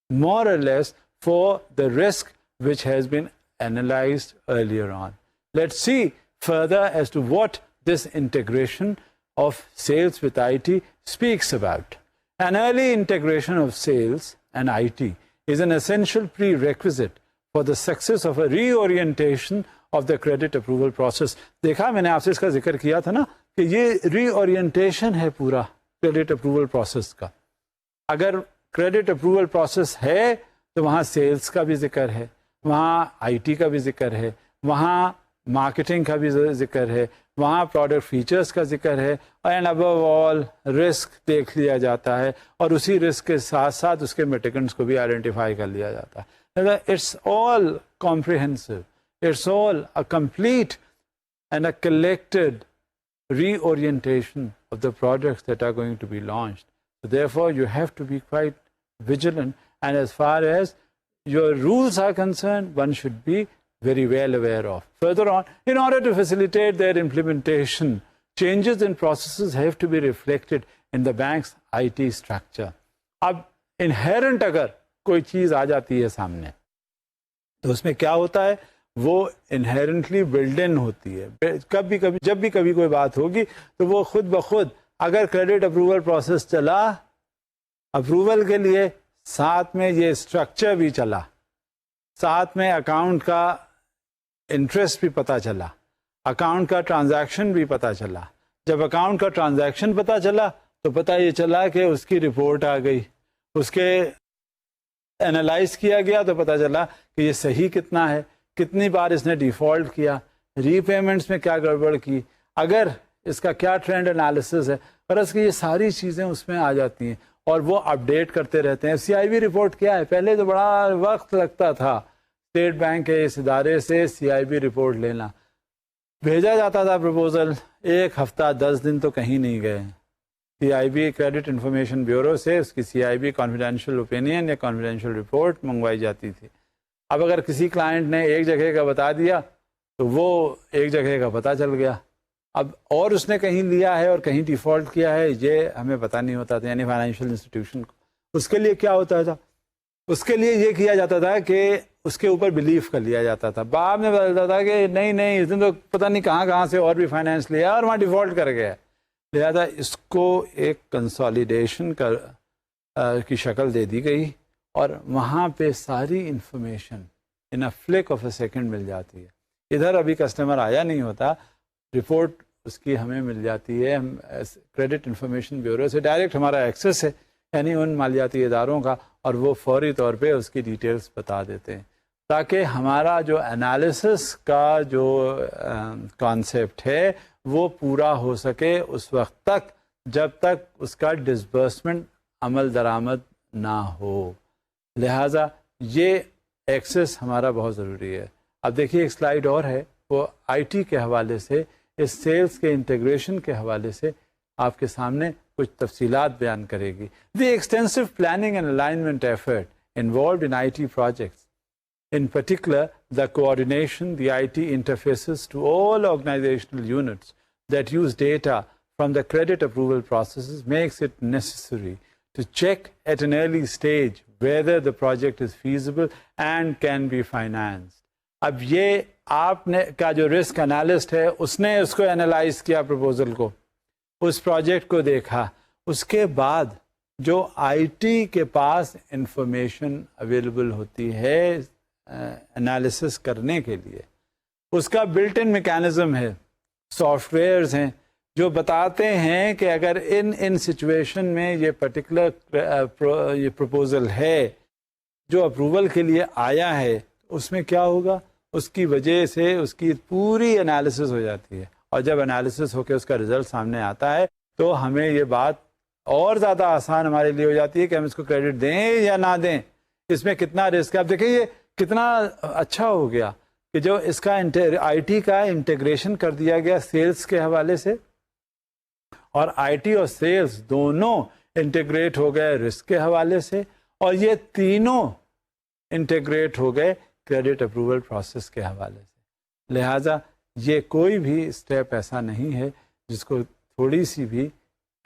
more or less for the risk which has been analyzed earlier on. Let's see further as to what this integration of sales with IT speaks about. An early integration of sales and IT is an essential prerequisite for the success of a reorientation of the credit approval process. دیکھا میں نے آپ سے اس کا ذکر کیا تھا نا کہ یہ ری اورینٹیشن ہے پورا کریڈٹ اپروول پروسیس کا. اگر کریڈٹ اپروول پروسیس ہے تو وہاں سیلز کا بھی ذکر ہے, وہاں آئی ٹی کا بھی ذکر ہے, وہاں مارکیٹنگ کا بھی ذکر ہے, وہاں پروڈکٹ فیچرز کا ذکر ہے, اینڈ ابو آل رسک دیکھ لیا جاتا ہے اور اسی رسک کے ساتھ ساتھ اس کے میٹیگنٹس کو بھی آئیڈینٹیفائی کر لیا جاتا ہے. It's all comprehensive. It's all a complete and a collected reorientation of the products that are going to be launched. So therefore, you have to be quite vigilant. And as far as your rules are concerned, one should be very well aware of. Further on, in order to facilitate their implementation, changes in processes have to be reflected in the bank's IT structure. اب inherent اگر کوئی چیز آ جاتی ہے سامنے تو اس میں کیا ہوتا ہے, وہ انہیرنٹلی بلڈ ان ہوتی ہے. کبھی جب بھی کبھی کوئی بات ہوگی تو وہ خود بخود اگر کریڈٹ اپروول پروسیس چلا اپروول کے لیے, ساتھ میں یہ اسٹرکچر بھی چلا, ساتھ میں اکاؤنٹ کا انٹرسٹ بھی پتہ چلا, اکاؤنٹ کا ٹرانزیکشن بھی پتہ چلا. جب اکاؤنٹ کا ٹرانزیکشن پتہ چلا تو پتہ یہ چلا کہ اس کی رپورٹ آ گئی, اس کے اینالائز کیا گیا تو پتہ چلا کہ یہ صحیح کتنا ہے, کتنی بار اس نے ڈیفالٹ کیا, ری پیمنٹس میں کیا گڑبڑ کی, اگر اس کا کیا ٹرینڈ انالیسس ہے. پر اس کی یہ ساری چیزیں اس میں آ جاتی ہیں اور وہ اپڈیٹ کرتے رہتے ہیں. سی آئی بی رپورٹ کیا ہے, پہلے تو بڑا وقت لگتا تھا اسٹیٹ بینک کے اس ادارے سے سی آئی بی رپورٹ لینا, بھیجا جاتا تھا پروپوزل, 1 ہفتہ 10 دن تو کہیں نہیں گئے. سی آئی بی کریڈٹ انفارمیشن بیورو سے اس کی سی آئی بی کانفیڈینشیل اوپینین یا کانفیڈینشیل رپورٹ منگوائی جاتی تھی. اب اگر کسی کلائنٹ نے ایک جگہ کا بتا دیا تو وہ ایک جگہ کا پتہ چل گیا, اب اور اس نے کہیں لیا ہے اور کہیں ڈیفالٹ کیا ہے یہ ہمیں پتہ نہیں ہوتا تھا. یعنی فائنینشیل انسٹیٹیوشن کو اس کے لیے کیا ہوتا تھا, اس کے لیے یہ کیا جاتا تھا کہ اس کے اوپر بلیف کر لیا جاتا تھا. بعد میں بتاتا تھا کہ نہیں اس نے تو پتہ نہیں کہاں سے اور بھی فائنینس لیا اور وہاں ڈیفالٹ کر گیا. لہذا اس کو ایک کنسالیڈیشن کی شکل دے دی گئی اور وہاں پہ ساری information in a flick of a second مل جاتی ہے. ادھر ابھی کسٹمر آیا نہیں ہوتا, رپورٹ اس کی ہمیں مل جاتی ہے. ہم کریڈٹ انفارمیشن بیورو سے ڈائریکٹ ہمارا ایکسیس ہے یعنی ان مالیاتی اداروں کا, اور وہ فوری طور پہ اس کی ڈیٹیلز بتا دیتے ہیں تاکہ ہمارا جو انالیسس کا جو کانسیپٹ ہے وہ پورا ہو سکے اس وقت تک جب تک اس کا ڈسبرسمنٹ عمل درآمد نہ ہو. لہٰذا یہ ایکسیس ہمارا بہت ضروری ہے. اب دیکھیے ایک سلائیڈ اور ہے, وہ آئی ٹی کے حوالے سے, اس سیلز کے انٹیگریشن کے حوالے سے آپ کے سامنے کچھ تفصیلات بیان کرے گی. The extensive planning and alignment effort involved in I T projects In particular, the coordination, the IT interfaces to all organizational units that use data from the credit approval processes makes it necessary to check at an early stage whether the project is feasible and can be financed. اب یہ آپ نے کا جو risk analyst ہے اس نے اس کو analyse کیا پروپوزل کو, اس پروجیکٹ کو دیکھا, اس کے بعد جو آئی ٹی کے پاس انفارمیشن اویلیبل ہوتی ہے انالیسس کرنے کے لیے, اس کا بلٹ ان میکینزم ہے, سافٹ ویئرز ہیں جو بتاتے ہیں کہ اگر ان سچویشن میں یہ پرٹیکولر یہ پروپوزل ہے جو اپروول کے لیے آیا ہے, اس میں کیا ہوگا, اس کی وجہ سے اس کی پوری انالیسس ہو جاتی ہے, اور جب انالیسس ہو کے اس کا رزلٹ سامنے آتا ہے تو ہمیں یہ بات اور زیادہ آسان ہمارے لیے ہو جاتی ہے کہ ہم اس کو کریڈٹ دیں یا نہ دیں, اس میں کتنا رسک ہے. آپ دیکھیں یہ کتنا اچھا ہو گیا کہ جو اس کا آئی ٹی کا انٹیگریشن کر دیا گیا سیلز کے حوالے سے, اور آئی ٹی اور سیلز دونوں انٹیگریٹ ہو گئے رسک کے حوالے سے, اور یہ تینوں انٹیگریٹ ہو گئے کریڈٹ اپروول پروسیس کے حوالے سے. لہٰذا یہ کوئی بھی اسٹیپ ایسا نہیں ہے جس کو تھوڑی سی بھی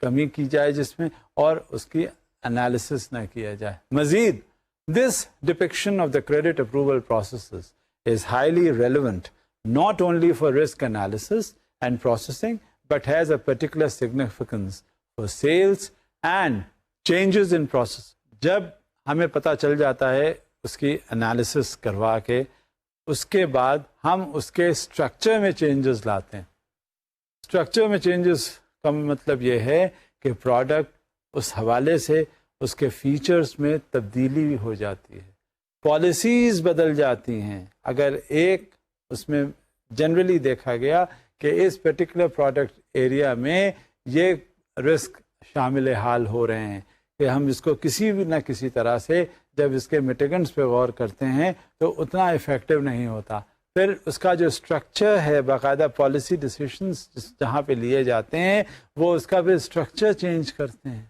کمی کی جائے جس میں, اور اس کی انالیسس نہ کیا جائے. مزید this depiction of the credit approval processes is highly relevant not only for risk analysis and processing but has a particular significance for sales and changes in process. جب ہمیں پتہ چل جاتا ہے اس کی انالیسس کروا کے, اس کے بعد ہم اس کے اسٹرکچر میں چینجز لاتے ہیں. اسٹرکچر میں چینجز کا مطلب یہ ہے کہ پروڈکٹ اس حوالے سے اس کے فیچرز میں تبدیلی ہو جاتی ہے, پالیسیز بدل جاتی ہیں. اگر ایک اس میں جنرلی دیکھا گیا کہ اس پرٹیکولر پروڈکٹ ایریا میں یہ رسک شامل حال ہو رہے ہیں کہ ہم اس کو کسی بھی نہ کسی طرح سے جب اس کے میٹیگنٹس پہ غور کرتے ہیں تو اتنا افیکٹو نہیں ہوتا. پھر اس کا جو اسٹرکچر ہے, باقاعدہ پالیسی ڈیسیشنز جہاں پہ لیے جاتے ہیں وہ اس کا پھر اسٹرکچر چینج کرتے ہیں,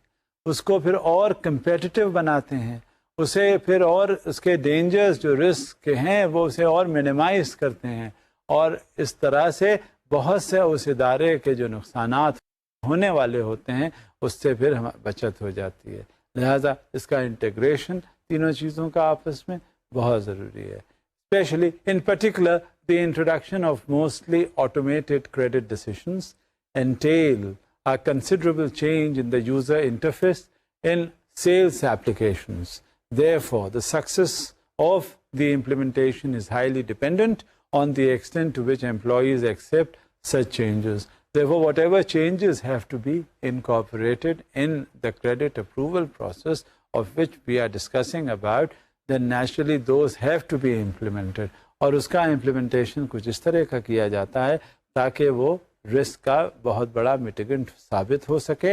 اس کو پھر اور کمپیٹیٹیو بناتے ہیں, اسے پھر اور اس کے ڈینجرز جو رسک کے ہیں وہ اسے اور منیمائز کرتے ہیں, اور اس طرح سے بہت سے اس ادارے کے جو نقصانات ہونے والے ہوتے ہیں اس سے پھر بچت ہو جاتی ہے. لہذا اس کا انٹیگریشن تینوں چیزوں کا آپس میں بہت ضروری ہے. Especially in particular the introduction of mostly automated credit decisions entail a considerable change in the user interface in sales applications. Therefore, the success of the implementation is highly dependent on the extent to which employees accept such changes. Therefore, whatever changes have to be incorporated in the credit approval process of which we are discussing about, then naturally those have to be implemented. اور اس کا implementation کچھ اس طرح کا کیا جاتا ہے تاکہ وہ رسک کا بہت بڑا میٹیگنٹ ثابت ہو سکے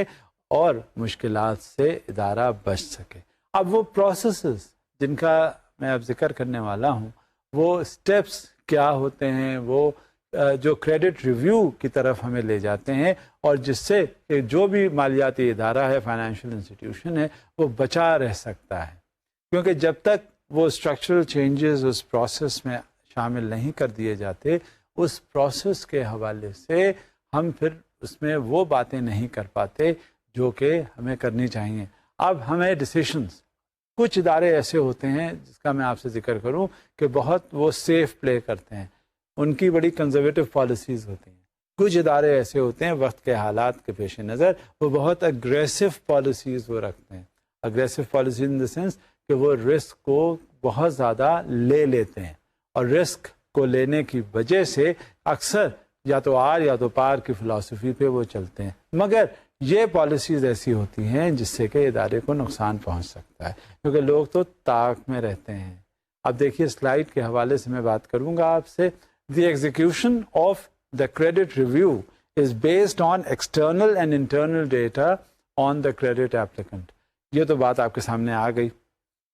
اور مشکلات سے ادارہ بچ سکے. اب وہ پروسیسز جن کا میں اب ذکر کرنے والا ہوں وہ اسٹیپس کیا ہوتے ہیں, وہ جو کریڈٹ ریویو کی طرف ہمیں لے جاتے ہیں, اور جس سے کہ جو بھی مالیاتی ادارہ ہے, فائنینشیل انسٹیٹیوشن ہے, وہ بچا رہ سکتا ہے. کیونکہ جب تک وہ اسٹرکچرل چینجز اس پروسیس میں شامل نہیں کر دیے جاتے, اس پروسیس کے حوالے سے ہم پھر اس میں وہ باتیں نہیں کر پاتے جو کہ ہمیں کرنی چاہیے. اب ہمیں ڈیسیشنز, کچھ ادارے ایسے ہوتے ہیں جس کا میں آپ سے ذکر کروں کہ بہت وہ سیف پلے کرتے ہیں, ان کی بڑی کنزرویٹو پالیسیز ہوتی ہیں. کچھ ادارے ایسے ہوتے ہیں وقت کے حالات کے پیش نظر وہ بہت اگریسو پالیسیز وہ رکھتے ہیں. Aggressive policies in the sense کہ وہ رسک کو بہت زیادہ لے لیتے ہیں, اور رسک کو لینے کی وجہ سے اکثر یا تو آر یا تو پار کی فلاسفی پہ وہ چلتے ہیں. مگر یہ پالیسیز ایسی ہوتی ہیں جس سے کہ ادارے کو نقصان پہنچ سکتا ہے, کیونکہ لوگ تو طاق میں رہتے ہیں. اب دیکھیے سلائیڈ کے حوالے سے میں بات کروں گا آپ سے. The execution of the credit review is based on external and internal data on the credit applicant. یہ تو بات آپ کے سامنے آ گئی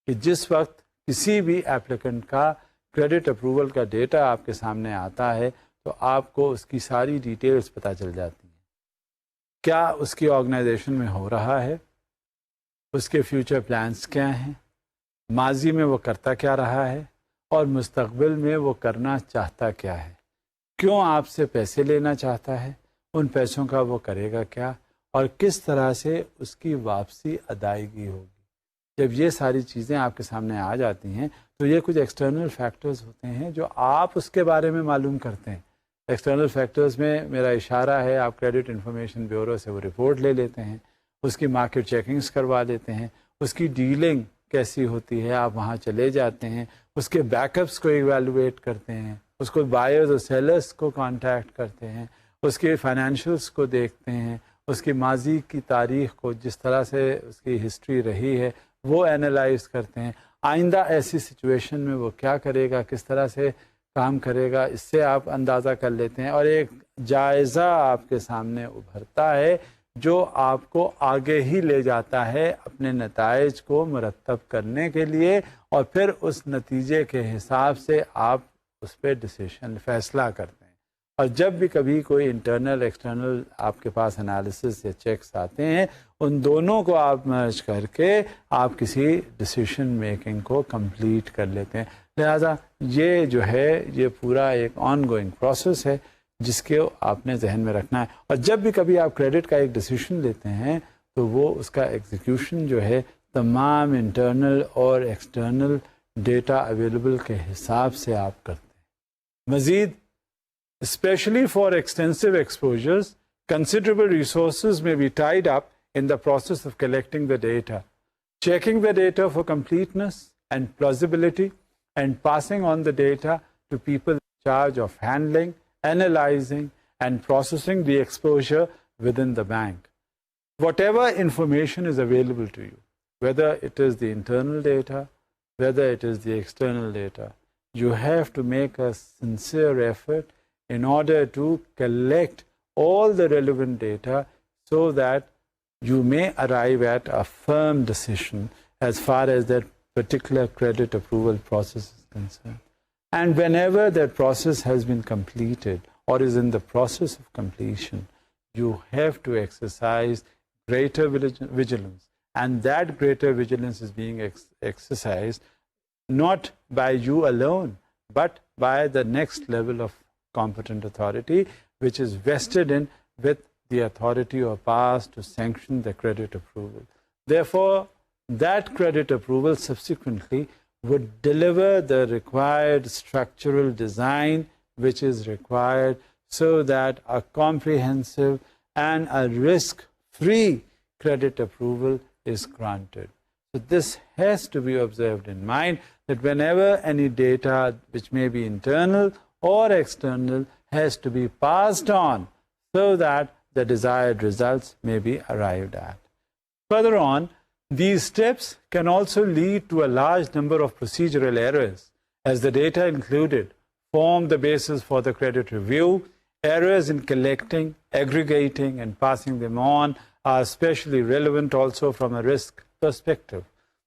کہ جس وقت کسی بھی ایپلیکنٹ کا کریڈٹ اپروول کا ڈیٹا آپ کے سامنے آتا ہے تو آپ کو اس کی ساری ڈیٹیلز پتہ چل جاتی ہیں. کیا اس کی آرگنائزیشن میں ہو رہا ہے, اس کے فیوچر پلانس کیا ہیں, ماضی میں وہ کرتا کیا رہا ہے, اور مستقبل میں وہ کرنا چاہتا کیا ہے، کیوں آپ سے پیسے لینا چاہتا ہے، ان پیسوں کا وہ کرے گا کیا، اور کس طرح سے اس کی واپسی ادائیگی ہوگی۔ جب یہ ساری چیزیں آپ کے سامنے آ جاتی ہیں تو یہ کچھ ایکسٹرنل فیکٹرز ہوتے ہیں جو آپ اس کے بارے میں معلوم کرتے ہیں۔ ایکسٹرنل فیکٹرز میں میرا اشارہ ہے، آپ کریڈٹ انفارمیشن بیورو سے وہ رپورٹ لے لیتے ہیں، اس کی مارکیٹ چیکنگز کروا لیتے ہیں، اس کی ڈیلنگ کیسی ہوتی ہے آپ وہاں چلے جاتے ہیں، اس کے بیک اپس کو ایویلویٹ کرتے ہیں، اس کو بائرز اور سیلرز کو کانٹیکٹ کرتے ہیں، اس کے فائنینشیلس کو دیکھتے ہیں، اس کی ماضی کی تاریخ کو، جس طرح سے اس کی ہسٹری رہی ہے وہ اینالائز کرتے ہیں، آئندہ ایسی سچویشن میں وہ کیا کرے گا، کس طرح سے کام کرے گا، اس سے آپ اندازہ کر لیتے ہیں، اور ایک جائزہ آپ کے سامنے ابھرتا ہے جو آپ کو آگے ہی لے جاتا ہے اپنے نتائج کو مرتب کرنے کے لیے، اور پھر اس نتیجے کے حساب سے آپ اس پہ ڈیسیشن فیصلہ کرتے ہیں۔ اور جب بھی کبھی کوئی انٹرنل ایکسٹرنل آپ کے پاس انالیسس یا چیکس آتے ہیں، ان دونوں کو آپ مرج کر کے آپ کسی ڈیسیشن میکنگ کو کمپلیٹ کر لیتے ہیں۔ لہٰذا یہ جو ہے یہ پورا ایک آن گوئنگ پروسیس ہے جس کے آپ نے ذہن میں رکھنا ہے، اور جب بھی کبھی آپ کریڈٹ کا ایک ڈیسیشن لیتے ہیں تو وہ اس کا ایگزیکیوشن جو ہے تمام انٹرنل اور ایکسٹرنل ڈیٹا اویلیبل کے حساب سے آپ کرتے ہیں۔ مزید especially for extensive exposures, considerable resources may be tied up in the process of collecting the data, checking the data for completeness and plausibility, and passing on the data to people in charge of handling, analyzing, and processing the exposure within the bank. Whatever information is available to you, whether it is the internal data, whether it is the external data, you have to make a sincere effort in order to collect all the relevant data so that you may arrive at a firm decision as far as that particular credit approval process is concerned. And whenever that process has been completed or is in the process of completion, you have to exercise greater vigilance. And that greater vigilance is being exercised not by you alone, but by the next level of competent authority, which is vested in with the authority or powers to sanction the credit approval. Therefore, that credit approval subsequently would deliver the required structural design which is required so that a comprehensive and a risk-free credit approval is granted. So this has to be observed in mind, that whenever any data which may be internal or external has to be passed on so that the desired results may be arrived at. Further on, these steps can also lead to a large number of procedural errors, as the data included form the basis for the credit review. Errors in collecting, aggregating, and passing them on are especially relevant also from a risk perspective.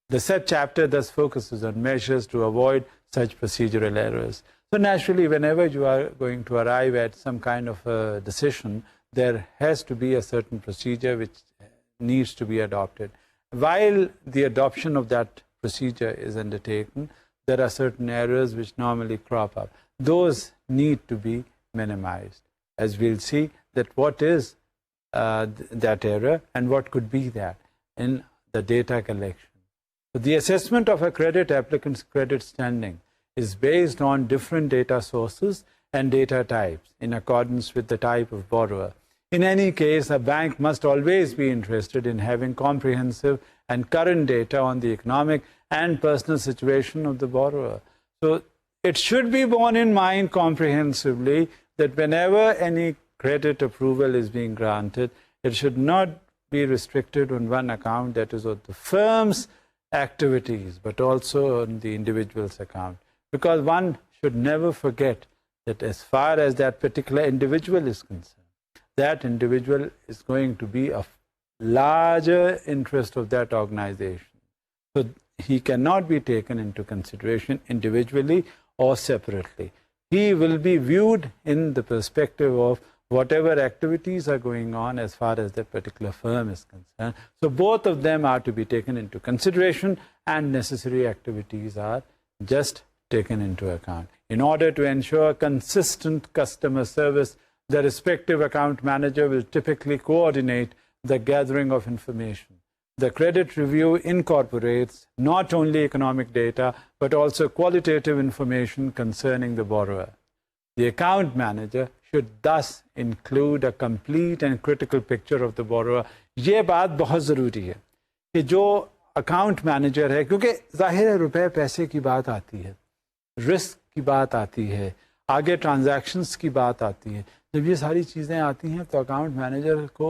The said chapter thus focuses on measures to avoid such procedural errors. So naturally, whenever you are going to arrive at some kind of a decision, there has to be a certain procedure which needs to be adopted. While the adoption of that procedure is undertaken, there are certain errors which normally crop up. Those need to be minimized, as we'll see that what is that error and what could be that in the data collection. So the assessment of a credit applicant's credit standing is based on different data sources and data types in accordance with the type of borrower. In any case, a bank must always be interested in having comprehensive and current data on the economic and personal situation of the borrower. So it should be borne in mind comprehensively that whenever any credit approval is being granted, it should not be restricted on one account, that is of the firm's activities, but also on the individual's account. Because one should never forget that as far as that particular individual is concerned, that individual is going to be of larger interest of that organization. So he cannot be taken into consideration individually or separately. He will be viewed in the perspective of whatever activities are going on as far as that particular firm is concerned. So both of them are to be taken into consideration, and necessary activities are just taken into account. In order to ensure consistent customer service, the respective account manager will typically coordinate the gathering of information. The credit review incorporates not only economic data, but also qualitative information concerning the borrower. The account manager should thus include a complete and critical picture of the borrower. یہ بات بہت ضروری ہے کہ جو account manager ہے، کیونکہ ظاہر ہے روپے پیسے کی بات آتی ہے، رسک کی بات آتی ہے، آگے ٹرانزیکشنز کی بات آتی ہے. جب یہ ساری چیزیں آتی ہیں تو اکاؤنٹ مینیجر کو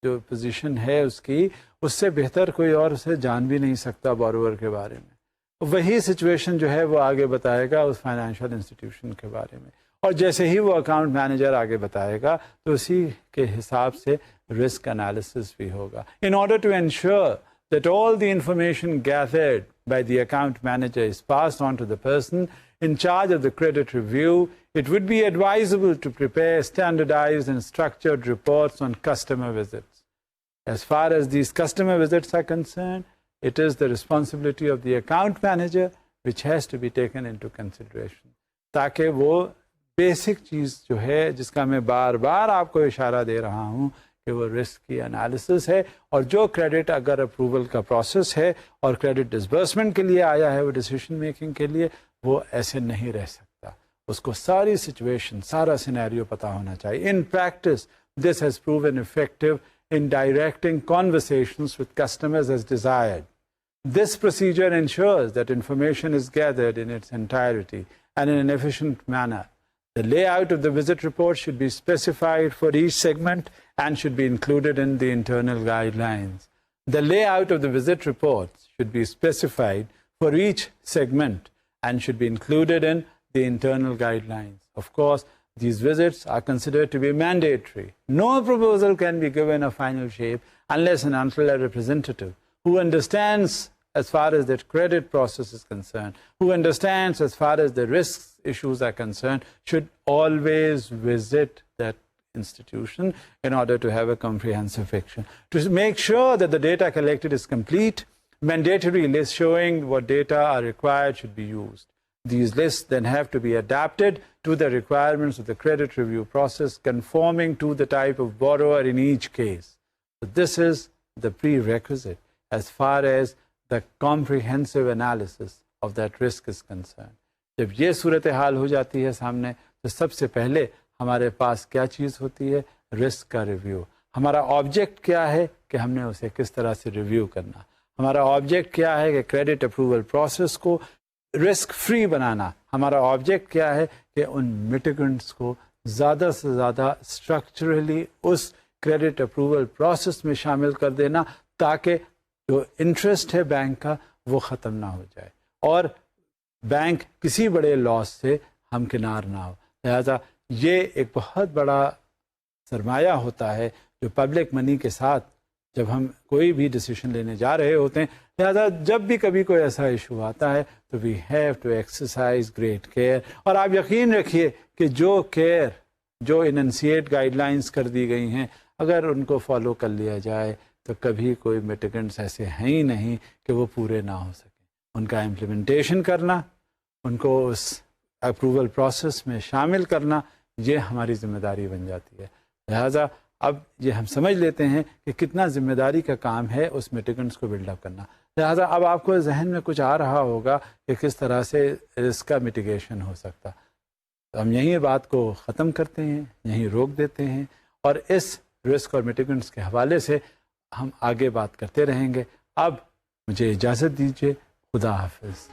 جو پوزیشن ہے اس کی، اس سے بہتر کوئی اور اسے جان بھی نہیں سکتا بورور کے بارے میں. وہی سچویشن جو ہے وہ آگے بتائے گا اس فائنینشیل انسٹیٹیوشن کے بارے میں، اور جیسے ہی وہ اکاؤنٹ مینیجر آگے بتائے گا تو اسی کے حساب سے رسک انالیسس بھی ہوگا. In order to ensure that all the information gathered by the account manager is passed on to the person in charge of the credit review, it would be advisable to prepare standardized and structured reports on customer visits. As far as these customer visits are concerned, it is the responsibility of the account manager which has to be taken into consideration. تاکہ وہ basic چیز جو ہے جس کا میں بار بار آپ کو اشارہ دے رہا ہوں کہ وہ رسک کی انالیسس ہے، اور جو کریڈٹ اگر اپروول کا پروسیس ہے اور کریڈٹ ڈسبرسمنٹ کے لیے آیا ہے وہ ڈیسیشن میکنگ کے لیے، وہ ایسے نہیں رہ سکتا. اس کو ساری سچویشن، سارا سینیریو پتہ ہونا چاہیے. In practice this has proven effective in directing conversations with customers as desired. This procedure ensures that information is gathered in its entirety and in an efficient manner. The layout of the visit report should be specified for each segment and should be included in the internal guidelines. The layout of the visit reports should be specified for each segment and should be included in the internal guidelines. Of course, these visits are considered to be mandatory. No proposal can be given a final shape unless and until a representative who understands as far as the credit process is concerned, who understands as far as the risks issues are concerned, should always visit that institution in order to have a comprehensive picture. To make sure that the data collected is complete, mandatory lists showing what data are required should be used. These lists then have to be adapted to the requirements of the credit review process, conforming to the type of borrower in each case. So this is the prerequisite as far as the comprehensive analysis of that risk is concerned. جب یہ صورتحال ہو جاتی ہے سامنے تو سب سے پہلے ہمارے پاس کیا چیز ہوتی ہے؟ رسک کا ریویو. ہمارا آبجیکٹ کیا ہے کہ ہم نے اسے کس طرح سے ریویو کرنا. ہمارا آبجیکٹ کیا ہے کہ کریڈٹ اپروول پروسیس کو رسک فری بنانا. ہمارا آبجیکٹ کیا ہے کہ ان میٹیگنٹس کو زیادہ سے زیادہ اسٹرکچرلی اس کریڈٹ اپروول پروسیس میں شامل کر دینا تاکہ جو انٹرسٹ ہے بینک کا وہ ختم نہ ہو جائے اور بینک کسی بڑے لاس سے ہمکنار نہ ہو. لہذا یہ ایک بہت بڑا سرمایہ ہوتا ہے جو پبلک منی کے ساتھ جب ہم کوئی بھی ڈیسیشن لینے جا رہے ہوتے ہیں. لہذا جب بھی کبھی کوئی ایسا ایشو آتا ہے تو we have to exercise great care. اور آپ یقین رکھیے کہ جو اننسیٹ گائیڈ لائنس کر دی گئی ہیں اگر ان کو فالو کر لیا جائے تو کبھی کوئی میٹیگنٹس ایسے ہیں ہی نہیں کہ وہ پورے نہ ہو سکیں. ان کا امپلیمنٹیشن کرنا، ان کو اس اپروول پروسیس میں شامل کرنا، یہ ہماری ذمہ داری بن جاتی ہے. لہذا اب یہ ہم سمجھ لیتے ہیں کہ کتنا ذمہ داری کا کام ہے اس میٹیگنٹس کو بلڈ اپ کرنا. لہذا اب آپ کو ذہن میں کچھ آ رہا ہوگا کہ کس طرح سے اس کا میٹیگیشن ہو سکتا. ہم یہیں بات کو ختم کرتے ہیں، یہیں روک دیتے ہیں، اور اس رسک اور میٹیگنٹس کے حوالے سے ہم آگے بات کرتے رہیں گے. اب مجھے اجازت دیجیے. خدا حافظ.